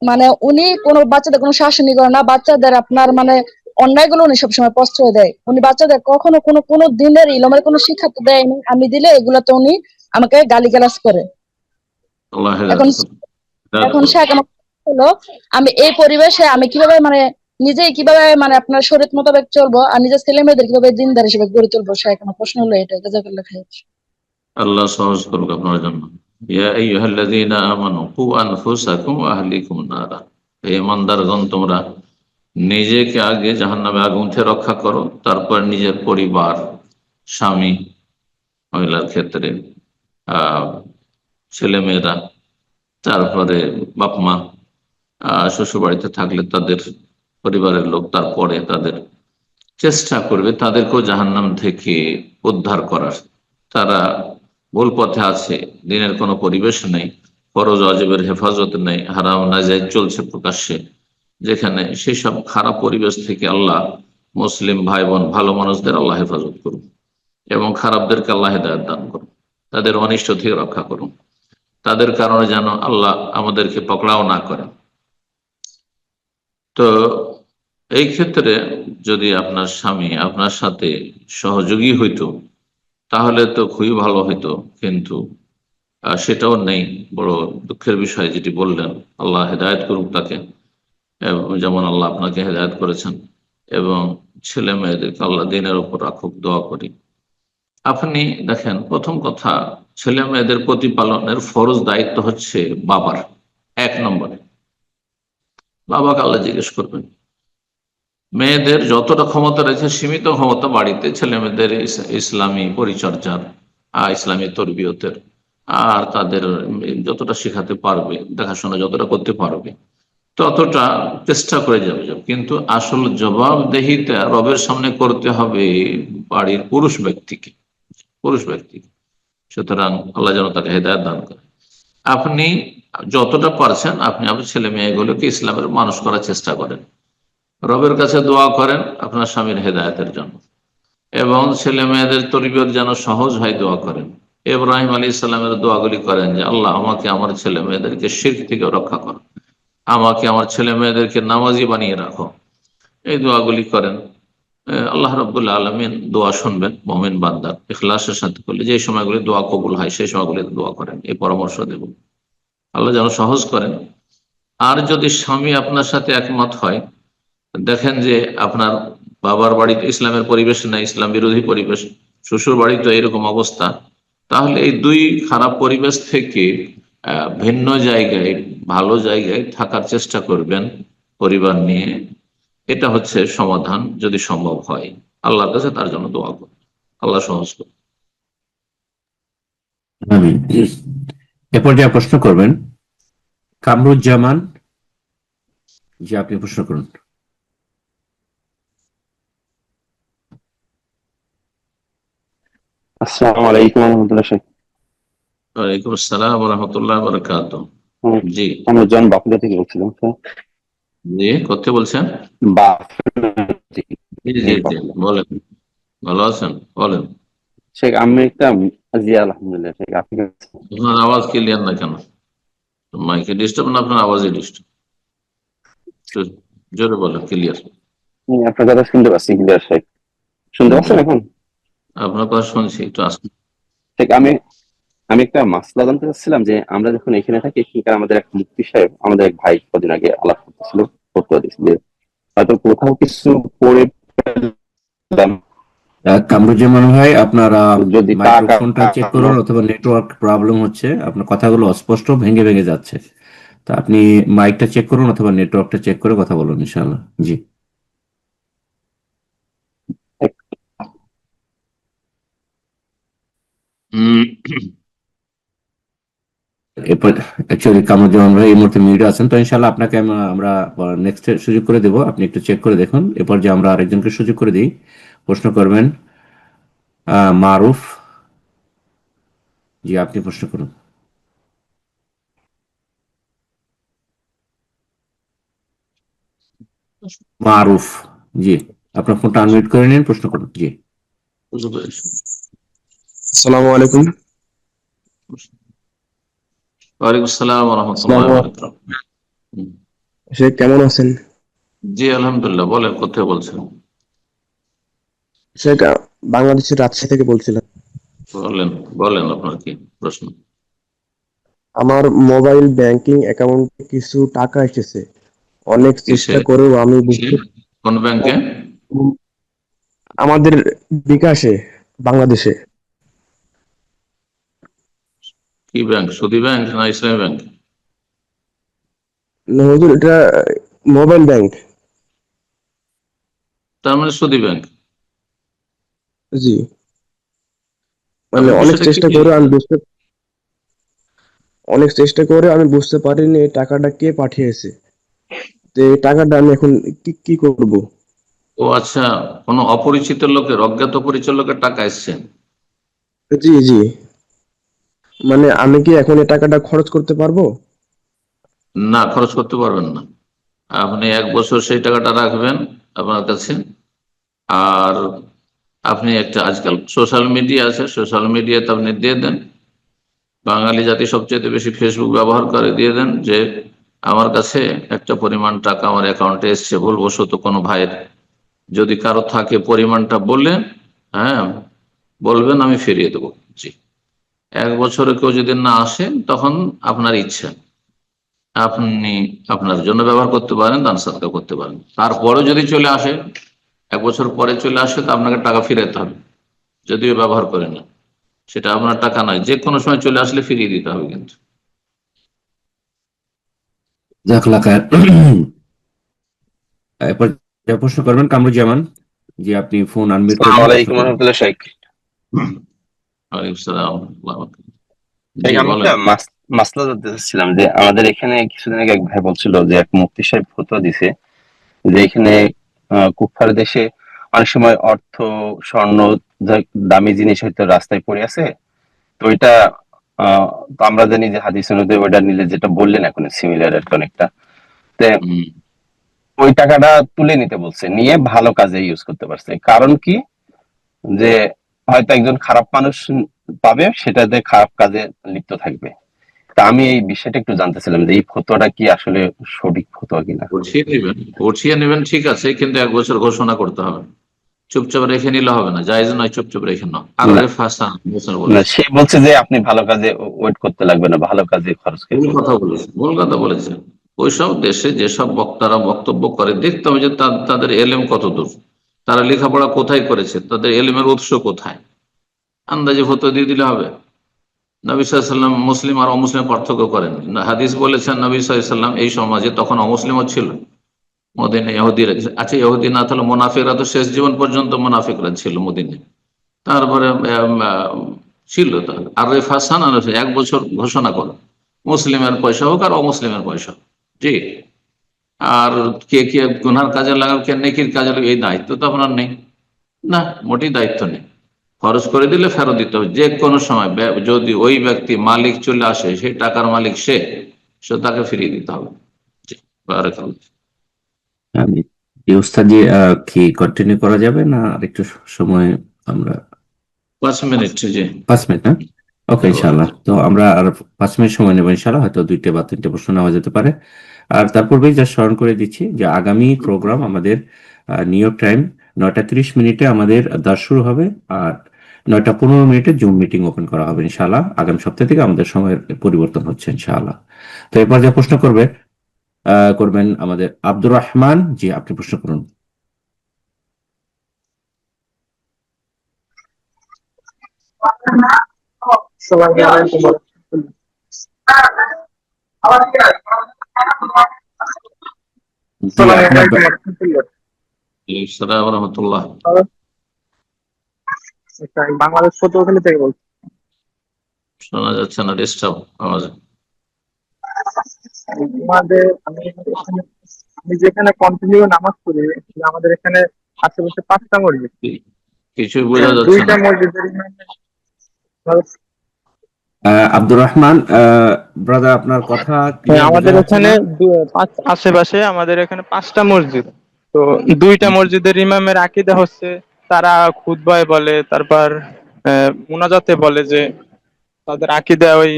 মানে উনি কোনো বাচ্চাদের কোনো শাসনই করে না। বাচ্চাদের আপনার মানে অন্যায়গুলো উনি সবসময় প্রশ্রয় দেয়। উনি বাচ্চাদের কখনো কোনো দিনের ইলমের কোনো শিক্ষা তো দেয়নি। আমি দিলে এগুলো তো উনি আমাকে গালিগালাজ করে। আল্লাহ হেদায়েত এখন করুন, হেদায়েত এখন করুন। শেখ আমার হলো, আমি এই পরিবেশে আমি কিভাবে মানে নিজেই কিভাবে মানে আপনার শরীয়ত মোতাবেক চলবো আর নিজের ছেলে মেয়েদের কিভাবে দিনদার হিসেবে গড়ে তুলবো, শেখ আমার প্রশ্ন হলো এটা। জাযাকাল্লাহ খাইর। আল্লাহ সহজ করুক আপনার জন্য। ইয়া আইয়ুহাল্লাযীনা আমানু কু আনফুসাকুম ওয়া আহলিকুম নারা। হে ইমানদারগণ, তোমরা নিজেকে আগে জাহান্নামে আগুন থেকে রক্ষা করো, তারপর নিজের পরিবার, স্বামী, মহিলার ক্ষেত্রে আহ ছেলে মেয়েরা, তারপরে বাপ মা, শ্বশুর বাড়িতে থাকলে তাদের পরিবারের লোক, তারপরে তাদের চেষ্টা করবে তাদেরকেও জাহান্নাম থেকে উদ্ধার করার। তারা ভুল পথে আছে, দিনের কোনো পরিবেশ নেই, ফরজ ওয়াজিবের হেফাজত নেই, হারাম নাজায়েজ চলছে প্রকাশ্যে, যেখানে সেই সব খারাপ পরিবেশ থেকে আল্লাহ মুসলিম ভাই বোন ভালো মানুষদের আল্লাহ হেফাজত করুন এবং খারাপদেরকে আল্লাহ হেদায়েত দান করুন, তাদের অনিষ্ট থেকে রক্ষা করুন, তাদের কারণে যেন আল্লাহ আমাদেরকে পকড়াও না করেন। তো এই ক্ষেত্রে যদি আপনার স্বামী আপনার সাথে সহযোগী হইতো তাহলে তো খুবই ভালো হইতো, কিন্তু সেটাও নেই। বড় দুঃখের বিষয় যেটি বললেন। আল্লাহ হেদায়েত করুক তাকে, যেমন আল্লাহ আপনাকে হেদায়েত করেছেন, এবং ছেলে মেয়েদেরকে আল্লাহ দিনের উপর রাখুক, দোয়া করি। আপনি দেখেন, প্রথম কথা, ছেলে মেয়েদের প্রতিপালনের ফরজ দায়িত্ব হচ্ছে বাবার। 1 নম্বরে বাবাকে আল্লাহ জিজ্ঞেস করবেন। মেয়েদের যতটা ক্ষমতা রয়েছে, সীমিত ক্ষমতা বাড়িতে ছেলে মেয়েদের ইসলামী পরিচর্যার, ইসলামী তরবিয়তের, আর তাদের যতটা শেখাতে পারবে, দেখাশোনা যতটা করতে পারবে ততটা চেষ্টা করে যাবে। কিন্তু আসল জবাবদেহিতা রবের সামনে করতে হবে বাড়ির পুরুষ ব্যক্তিকে। সুতরাং আল্লাহ যেন তাকে হেদায়েত দান করে। আপনি যতটা পারছেন আপনি আপনার ছেলে মেয়েগুলোকে ইসলামের মানুষ করার চেষ্টা করেন, রবের কাছে দোয়া করেন আপনার স্বামীর হেদায়েতের জন্য, এবং ছেলে মেয়েদের তরবিয়ত যেন সহজ হয় দোয়া করেন। ইব্রাহিম আলাইহিস সালামের দোয়াগুলি করেন যে আল্লাহ আমাকে আমার ছেলে মেয়েদেরকে শিরক থেকে রক্ষা করো, আমাকে আমার ছেলে মেয়েদেরকে নামাজি বানিয়ে রাখো। এই দোয়াগুলি করেন। আল্লাহ রাব্বুল আলামিন দোয়া শুনবেন মুমিন বান্দার ইখলাসের সাথে করলে। যে সময়গুলি দোয়া কবুল হয় সেই সময়গুলি দোয়া করেন, এই পরামর্শ দেব। আল্লাহ যেন সহজ করেন। আর যদি স্বামী আপনার সাথে একমত হয়, দেখেন যে আপনার বাবার বাড়িতে ইসলামের পরিবেশ নাই, ইসলাম বিরোধী পরিবেশ, শ্বশুর বাড়িতে এরকম অবস্থা, তাহলে এই দুই খারাপ পরিবেশ থেকে ভিন্ন জায়গায়, ভালো জায়গায় থাকার চেষ্টা করবেন পরিবার নিয়ে। এটা হচ্ছে সমাধান, যদি সম্ভব হয়। আল্লাহর কাছে তার জন্য দোয়া করুন, আল্লাহ সহজ করুন। আমিন। এরপর যা প্রশ্ন করবেন কামরুজ্জামান, যে আপনি প্রশ্ন করুন। আসসালামু আলাইকুম রহমতুল্লাহ শেখ। ওয়ালাইকুম আসসালাম ওয়া রাহমাতুল্লাহি ওয়া বারাকাতুহু। জি আমি জন বাফুলা থেকে বলছিলাম স্যার। জি, করতে বলছেন? বাফুলা থেকে। জি জি জি, বলেন। ভালো আছেন? বলেন। শেখ আমি একটা, জি আলহামদুলিল্লাহ শেখ। আপনি আপনার আওয়াজ ক্লিয়ার না কেন? মাইকে ডিস্টার্ব না আপনার আওয়াজে ডিস্টার্ব? জোরে বলেন, ক্লিয়ার। আপনার কথা শুনতে পাচ্ছি ক্লিয়ার শেখ। শুনতে পাচ্ছেন এখন? আপনার কথা শুনছি, একটু আসুন। শেখ আমি আমি একটা মাসলা জানতে চাচ্ছিলাম যে আমরা যখন এখানে থাকি, এখানকার আমাদের এক মুফতি সাহেব, আমাদের এক ভাই কদিন আগে আলাপ করতেছিল, ফতোয়া দিয়েছিল যে হয়তো কোথাও কিছু পড়ে ফেললাম, কামরুজ্জামান ভাই, আপনারা যদি টাকা মাইক্রোফোনটা চেক করুন, অথবা নেটওয়ার্ক প্রবলেম হচ্ছে, আপনার কথাগুলো অস্পষ্ট ভেঙে ভেঙে যাচ্ছে। তা আপনি মাইকটা চেক করুন অথবা নেটওয়ার্কটা চেক করে কথা বলুন ইনশাআল্লাহ। জি। এরপর অ্যাকচুয়ালি কামরুজ্জামান ভাই এই মুহূর্তে মিউটে আছেন, তো ইনশাআল্লাহ আপনাকে আমরা নেক্সট সুযোগ করে দেব, আপনি একটু চেক করে দেখুন। এরপর যে আমরা আরেকজনকে সুযোগ করে দিই, প্রশ্ন করবেন মারুফ। জি, আপনি প্রশ্ন করুন। মারুফ। জি, আপনার ফোনটা আনমিউট করে নিন, প্রশ্ন করুন। জি, আসসালামু আলাইকুম। ওয়ালাইকুম আসসালাম ওয়া রাহমাতুল্লাহি ওয়া বারাকাতুহু। শেখ কেমন আছেন? জি আলহামদুলিল্লাহ, বলেন কোথায় বলছেন? শেখ বাংলাদেশের রাজশাহী থেকে বলছিলাম। বলেন বলেন আপনার কি প্রশ্ন? আমার মোবাইল ব্যাংকিং অ্যাকাউন্টে কিছু টাকা এসেছে, অনেক কিসে? চেষ্টা করেও আমি বুঝতে কোন ব্যাংকে? আমাদের বিকাশে বাংলাদেশে। কি ব্যাংক? সুদী ব্যাংক না ইসলামী ব্যাংক? না হুজুর, এটা মোবাইল ব্যাংক। তার মানে সুদী ব্যাংক। জি, মানে আপনি অনেক বিষয়টা কি চেষ্টা করে আমি বুঝতে পারিনি এই টাকাটা কে পাঠিয়েছে। তো এই টাকাটা আমি এখন কি করব? ও আচ্ছা, কোন অপরিচিত লোকের, অজ্ঞাত পরিচয় লোকের টাকা এসছে? জি জি, মানে আমি কি এখন এই টাকাটা খরচ করতে পারবো? না, খরচ করতে পারবেন না। আপনি 1 বছর সেই টাকাটা রাখবেন আপনার কাছে। আর আপনি একটা, আজকাল সোশ্যাল মিডিয়া আছে, সোশ্যাল মিডিয়াতে আপনি দিয়ে দেন, বাঙালি জাতি সবচেয়ে বেশি ফেসবুক ব্যবহার করে, দিয়ে দেন যে আমার কাছে একটা পরিমাণ টাকা আমার অ্যাকাউন্টে এসছে ভুলবশত কোনো ভাইয়ের। যদি কারো থাকে পরিমাণটা বললেন, হ্যাঁ বলবেন, আমি ফিরিয়ে দেবো। জি, 1 বছরে কেউ যদি না আসে তখন আপনার ইচ্ছা, আপনি আপনার জন্য ব্যবহার করতে পারেন, দান সদকা করতে পারেন। তারপরে যদি চলে আসে, 1 বছর পরে চলে আসে, তো আপনাকে টাকা ফিরাতে হবে, যদিও ব্যবহার করে না। সেটা আপনার টাকা নয়, যে কোনো সময় চলে আসলে ফিরিয়ে দিতে হবে কিন্তু। জাযাকাল্লাহ খায়ের। এরপর যে প্রশ্ন করবেন কামরুজ্জামান। জি, আপনি ফোন আনমিউট করে আসসালামু নিন, প্রশ্ন আলাইকুম করুন। রহমতুল্লাহ শেখ। ওয়ালাইকুম আসসালাম। শেখ, জি আমি বলেন। একটা মাসলা জানতে চাচ্ছিলাম যে আমাদের এখানে কিছুদিন আগে এক ভাই বলছিল যে এক মুফতি সাহেব ফতোয়া দিছে যে এখানে কুফার দেশে অনেক সময় অর্থ, স্বর্ণ, দামি জিনিস হয়তো রাস্তায় পড়ে আছে। তো ওইটা তো আমরা জানি যে হাদিস অনুযায়ী ওইটা নিলে, যেটা বললেন এখন সিমিলার একটা অনেকটা, তো ওই টাকাটা তুলে নিতে বলছে, নিয়ে ভালো কাজে ইউজ করতে পারছে। কারণ কি, যে হয়তো একজন খারাপ মানুষ পাবে, সেটাতে খারাপ কাজে লিপ্ত থাকবে। তা আমি এই বিষয়টা একটু জানতেছিলাম যে এই ফতোয়াটা কি আসলে সঠিক ফতোয়া কিনা। উঠিয়ে নেবেন ঠিক আছে, কিন্তু 1 বছর ঘোষণা করতে হবে। চুপচাপ রেখে নিলে হবে না, জায়েজ নয় চুপচাপ রেখে নাও। আর না, বলেছে সে বলছে যে আপনি ভালো কাজে ওয়েট করতে লাগবে না, ভালো কাজে খরচ করে ভুল ফেলতে কথা হবে। বলেছে, ভুল কথা বলেছে। ওইসব দেশে যেসব বক্তারা বক্তব্য করে, দেখতে হবে যে তাদের এলেম কত দূর, তারা লেখাপড়া কোথায় করেছে, তাদের এলেমের উৎস কোথায়। আন্দাজে ফতোয়া দিয়ে দিলে হবে? নবী সাল্লাল্লাহু আলাইহি ওয়াসাল্লাম মুসলিম আর অমুসলিম পার্থক্য করেন না। হাদিস বলেছেন নবী সাল্লাল্লাহু আলাইহি ওয়াসাল্লাম এই সমাজে তখন অমুসলিমও ছিল, মদিনায় ইহুদিরা। আচ্ছা, ইহুদি না তাহলে মুনাফিকরা তো শেষ জীবন পর্যন্ত মুনাফিকরা ছিল মদিনায়। তারপরে ছিল তো আর রেফাসান 1 বছর ঘোষণা করো, মুসলিমের পয়সা হোক আর অমুসলিমের পয়সা হোক। জি, আর কে কে গুনার কাজে লাগাবে, কে নেকির কাজে লাগাবে, এই দায়িত্ব তো আপনার নেই। না, মোটেই দায়িত্ব নেই। খরচ করে দিলে ফেরত দিতে হবে যে কোনো সময়। যদি ওই ব্যক্তি মালিক চলে আসে, সেই টাকার মালিক সে তাকে ফিরিয়ে দিতে হবে। জি, বারাকাল্লাহ। আমি এই ওস্তাদি কি কন্টিনিউ করা যাবে না আর একটু সময়? আমরা 5 মিনিট। জি 5 মিনিট না? ওকে, ইনশাআল্লাহ। তো আমরা আর 5 মিনিট সময় নেবো ইনশাআল্লাহ। হয়তো 2টা বা 3টে প্রশ্ন নেওয়া যেতে পারে। আর তার পূর্বেই যা স্মরণ করে দিচ্ছি যে আগামী প্রোগ্রাম আমাদের নিউ ইয়র্ক টাইম 9টা 30 মিনিটে আমাদের দাস শুরু হবে, আর 9টা 15 মিনিটে জুম মিটিং ওপেন করা হবে ইনশাআল্লাহ। আগামী সপ্তাহ থেকে আমাদের সময়ের পরিবর্তন হচ্ছে ইনশাআল্লাহ। তো এরপর যা প্রশ্ন করবেন আমাদের আব্দুর রহমান। জি, আপনি প্রশ্ন করুন। রহমতুল্লাহ। বাংলাদেশ পটুয়াখালী থেকে বলছি। শোনা যাচ্ছে না, ডিস্টার্ব আওয়াজ। আমি যেখানে কন্টিনিউ নামাজ পড়ি, আমাদের এখানে আশেপাশে 5টা মসজিদ, কিছুই বোঝা যাচ্ছে 2টা না। মসজিদের আব্দুর রহমান ব্রাদার, আপনার কথা ক্লিয়ার বোঝা আমাদের যাচ্ছে এখানে না। আশেপাশে আমাদের এখানে 5টা মসজিদ। তো দুইটা মসজিদের ইমামের আকীদা হচ্ছে তারা খুতবায় বলে, তারপর মুনাজাতে বলে যে তাদের আকীদা ওই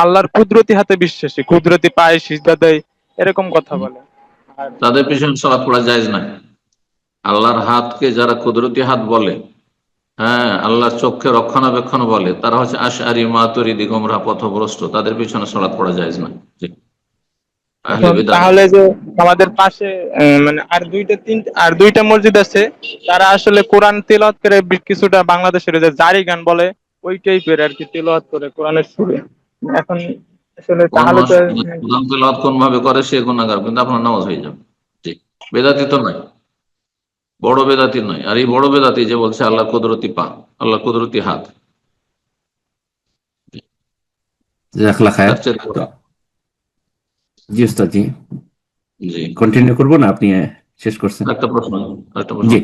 আল্লাহর কুদরতি হাতে বিশ্বাসী, কুদরতি পায়ে সিজদা দেয়, এরকম কথা বলে। আর তাদের পিছনে সালাত পড়া জায়েজ নাই। আল্লাহর হাতকে যারা কুদরতি হাত বলে, হ্যাঁ, আল্লাহর চোখকে রক্ষণাবেক্ষণ বলে, তারা হচ্ছে আশআরি মাতুরিদি গোমরাহ পথভ্রষ্ট, তাদের পিছনে সালাত পড়া জায়েজ না। জি, আহলে বিদআত। তাহলে যে আমাদের পাশে মানে আর দুইটা মসজিদ আছে, তারা আসলে কোরআন তেলাওয়াত করে কিছুটা বাংলাদেশের যে জারি গান বলে ওই টাইপের আর কি তেলাওয়াত করে কোরআনের সুরে। এখন আসলে তাহলে তো কোরআন তেলাওয়াত কোন ভাবে করে সে গুনাহগার, কিন্তু আপনার নামাজ হয়ে যাবে। জি, বেদাতি তো নয়, বড় বেদাতি নয়। আর এই বড় বেদাতি যে বলছে আল্লাহ কুদরতি পা, আল্লাহ কুদরতি হাত। জাযাকাল্লাহ খায়ের। জি উস্তাদ, জি জি, কন্টিনিউ করবো না, আপনি শেষ করছেন? একটা প্রশ্ন জি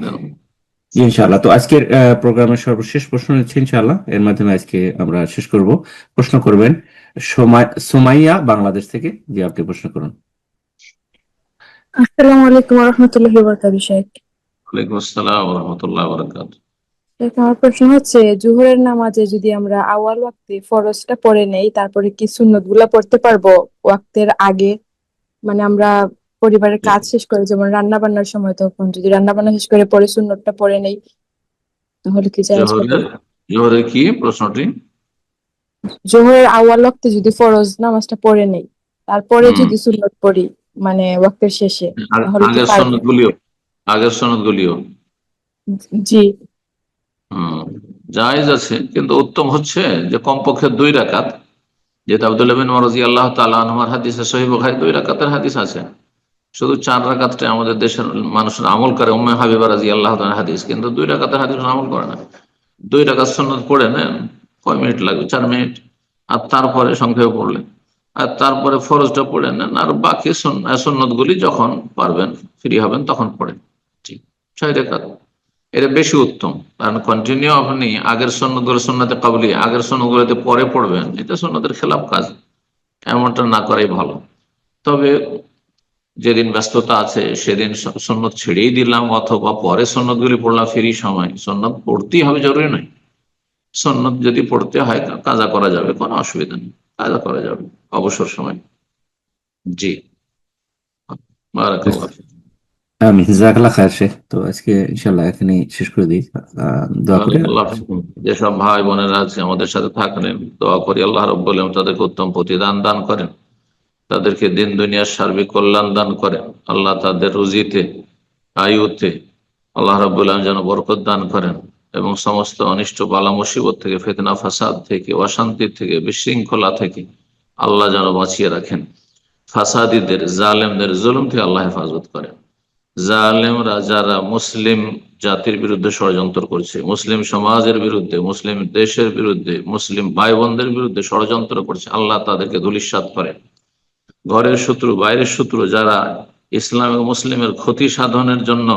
জি, ইনশাআল্লাহ। তো আজকের প্রোগ্রামের সর্বশেষ প্রশ্ন হচ্ছে ইনশাআল্লাহ, এর মাধ্যমে আজকে আমরা শেষ করব। প্রশ্ন করবেন সুমাইয়া বাংলাদেশ থেকে। জি, আপনি প্রশ্ন করুন। আসসালামু আলাইকুম ওয়া রাহমাতুল্লাহি ওয়া বারাকাতুহু। শেখ, ওয়ালাইকুম আসসালাম ওয়া রাহমাতুল্লাহি ওয়া বারাকাতুহু। আমার প্রশ্ন হচ্ছে জোহরের নামাজে যদি আমরা আউয়াল ওয়াক্তে ফরজটা পড়ে নেই, তারপরে কি সুন্নত গুলা পড়তে পারবো ওয়াক্তের আগে? মানে আমরা পরিবারের কাজ শেষ করে, যেমন রান্না বান্নার সময়, তখন যদি রান্না বান্না শেষ করে পরে সুন্নতটা পড়ে নেই, তাহলে কি জায়েজ হবে? জোহরের কি প্রশ্নটি? জোহরের আউয়াল ওয়াক্তে যদি ফরজ নামাজটা পড়ে নেই, তারপরে যদি সুন্নত পড়ি মানে ওয়াক্তের শেষে, তাহলে কি পারবো? আগের সনদগুলিও জি। জায়েজ আছে, কিন্তু উত্তম হচ্ছে যে কমপক্ষে 2 রাকাত, যেটা আব্দুল্লাহ বিন ওমর রাদিয়াল্লাহু তাআলা আনহুর হাদিসে সহিহ বুখারী 2 রাকাতের হাদিস আছে। শুধু 4 রাকাতটা আমাদের দেশের মানুষের আমল করে, উম্মে হাবিবা রাদিয়াল্লাহু তাআলার হাদিস, কিন্তু 2 রাকাতের হাদিস আমল করে না। 2 রাকাত সুন্নত পড়ে নেন, কয় মিনিট লাগবে? 4 মিনিট। আর তারপরে সংক্ষেপে পড়লেন, আর তারপরে ফরজটা পড়ে নেন, আর বাকি সুন্নতগুলি যখন পারবেন, ফ্রি হবেন, তখন পড়েন। ঠিক, 6 রাকাত এটা বেশি উত্তম। কারণ কন্টিনিউ আপনি আগের সুন্নতগুলো, সুন্নতে কাবলি আগের সুন্নতগুলোতে পরে পড়বেন, এটা সুন্নতের খেলাফ কাজ। এমনটা না করাই ভালো। তবে যেদিন ব্যস্ততা আছে সেদিন সুন্নত ছেড়েই দিলাম, অথবা পরে সুন্নতগুলি পড়লাম ফ্রি সময়, সুন্নত পড়তেই হবে জরুরি নয়। সুন্নত যদি পড়তে হয় কাজা করা যাবে, কোনো অসুবিধা নেই, কাজা করা যাবে অবসর সময়। জি, বারাকাল্লাহ ফিক। আমি জাযাকাল্লাহ খায়ের শেখ। তো আজকে ইনশাআল্লাহ এখানেই শেষ করে দিই, দোয়া করি। যেসব ভাই বোনেরা আছে আমাদের সাথে থাকলেন, দোয়া করি আল্লাহ রাব্বুল আলামিন তাদেরকে উত্তম প্রতিদান দান করেন, তাদেরকে দিন দুনিয়ার সার্বিক কল্যাণ দান করেন। আল্লাহ তাদের রুজিতে, আয়ুতে আল্লাহ রাব্বুল আলামিন যেন বরকত দান করেন, এবং সমস্ত অনিষ্ট বালা মুসিবত থেকে, ফিতনা ফাসাদ থেকে, অশান্তি থেকে, বিশৃঙ্খলা থেকে আল্লাহ যেন বাঁচিয়ে রাখেন। ফাসাদীদের, জালেমদের জুলুম থেকে আল্লাহ হেফাজত করেন। জালেমরা যারা মুসলিম জাতির বিরুদ্ধে ষড়যন্ত্র করছে, মুসলিম সমাজের বিরুদ্ধে, মুসলিম দেশের বিরুদ্ধে, মুসলিম ভাই বোনদের বিরুদ্ধে ষড়যন্ত্র করছে, আল্লাহ তাদেরকে ধূলিসাৎ করেন। ঘরের শত্রু, বাইরের শত্রু যারা ইসলাম এবং মুসলিমের ক্ষতি সাধনের জন্য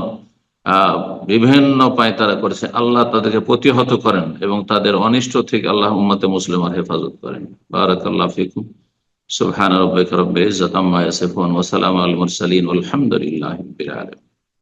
বিভিন্ন পায়তারা করেছে, আল্লাহ তাদেরকে প্রতিহত করেন এবং তাদের অনিষ্ট থেকে আল্লাহ উম্মতে মুসলিমার হেফাজত করেন। বারাকাল্লাহু ফিকুম। সুবহান রাব্বিকা রাব্বিল ইজ্জাতি আম্মা ইয়াসিফুন ওয়া সালামুন আলাল মুরসালিন ওয়ালহামদুলিল্লাহি রাব্বিল আলামিন।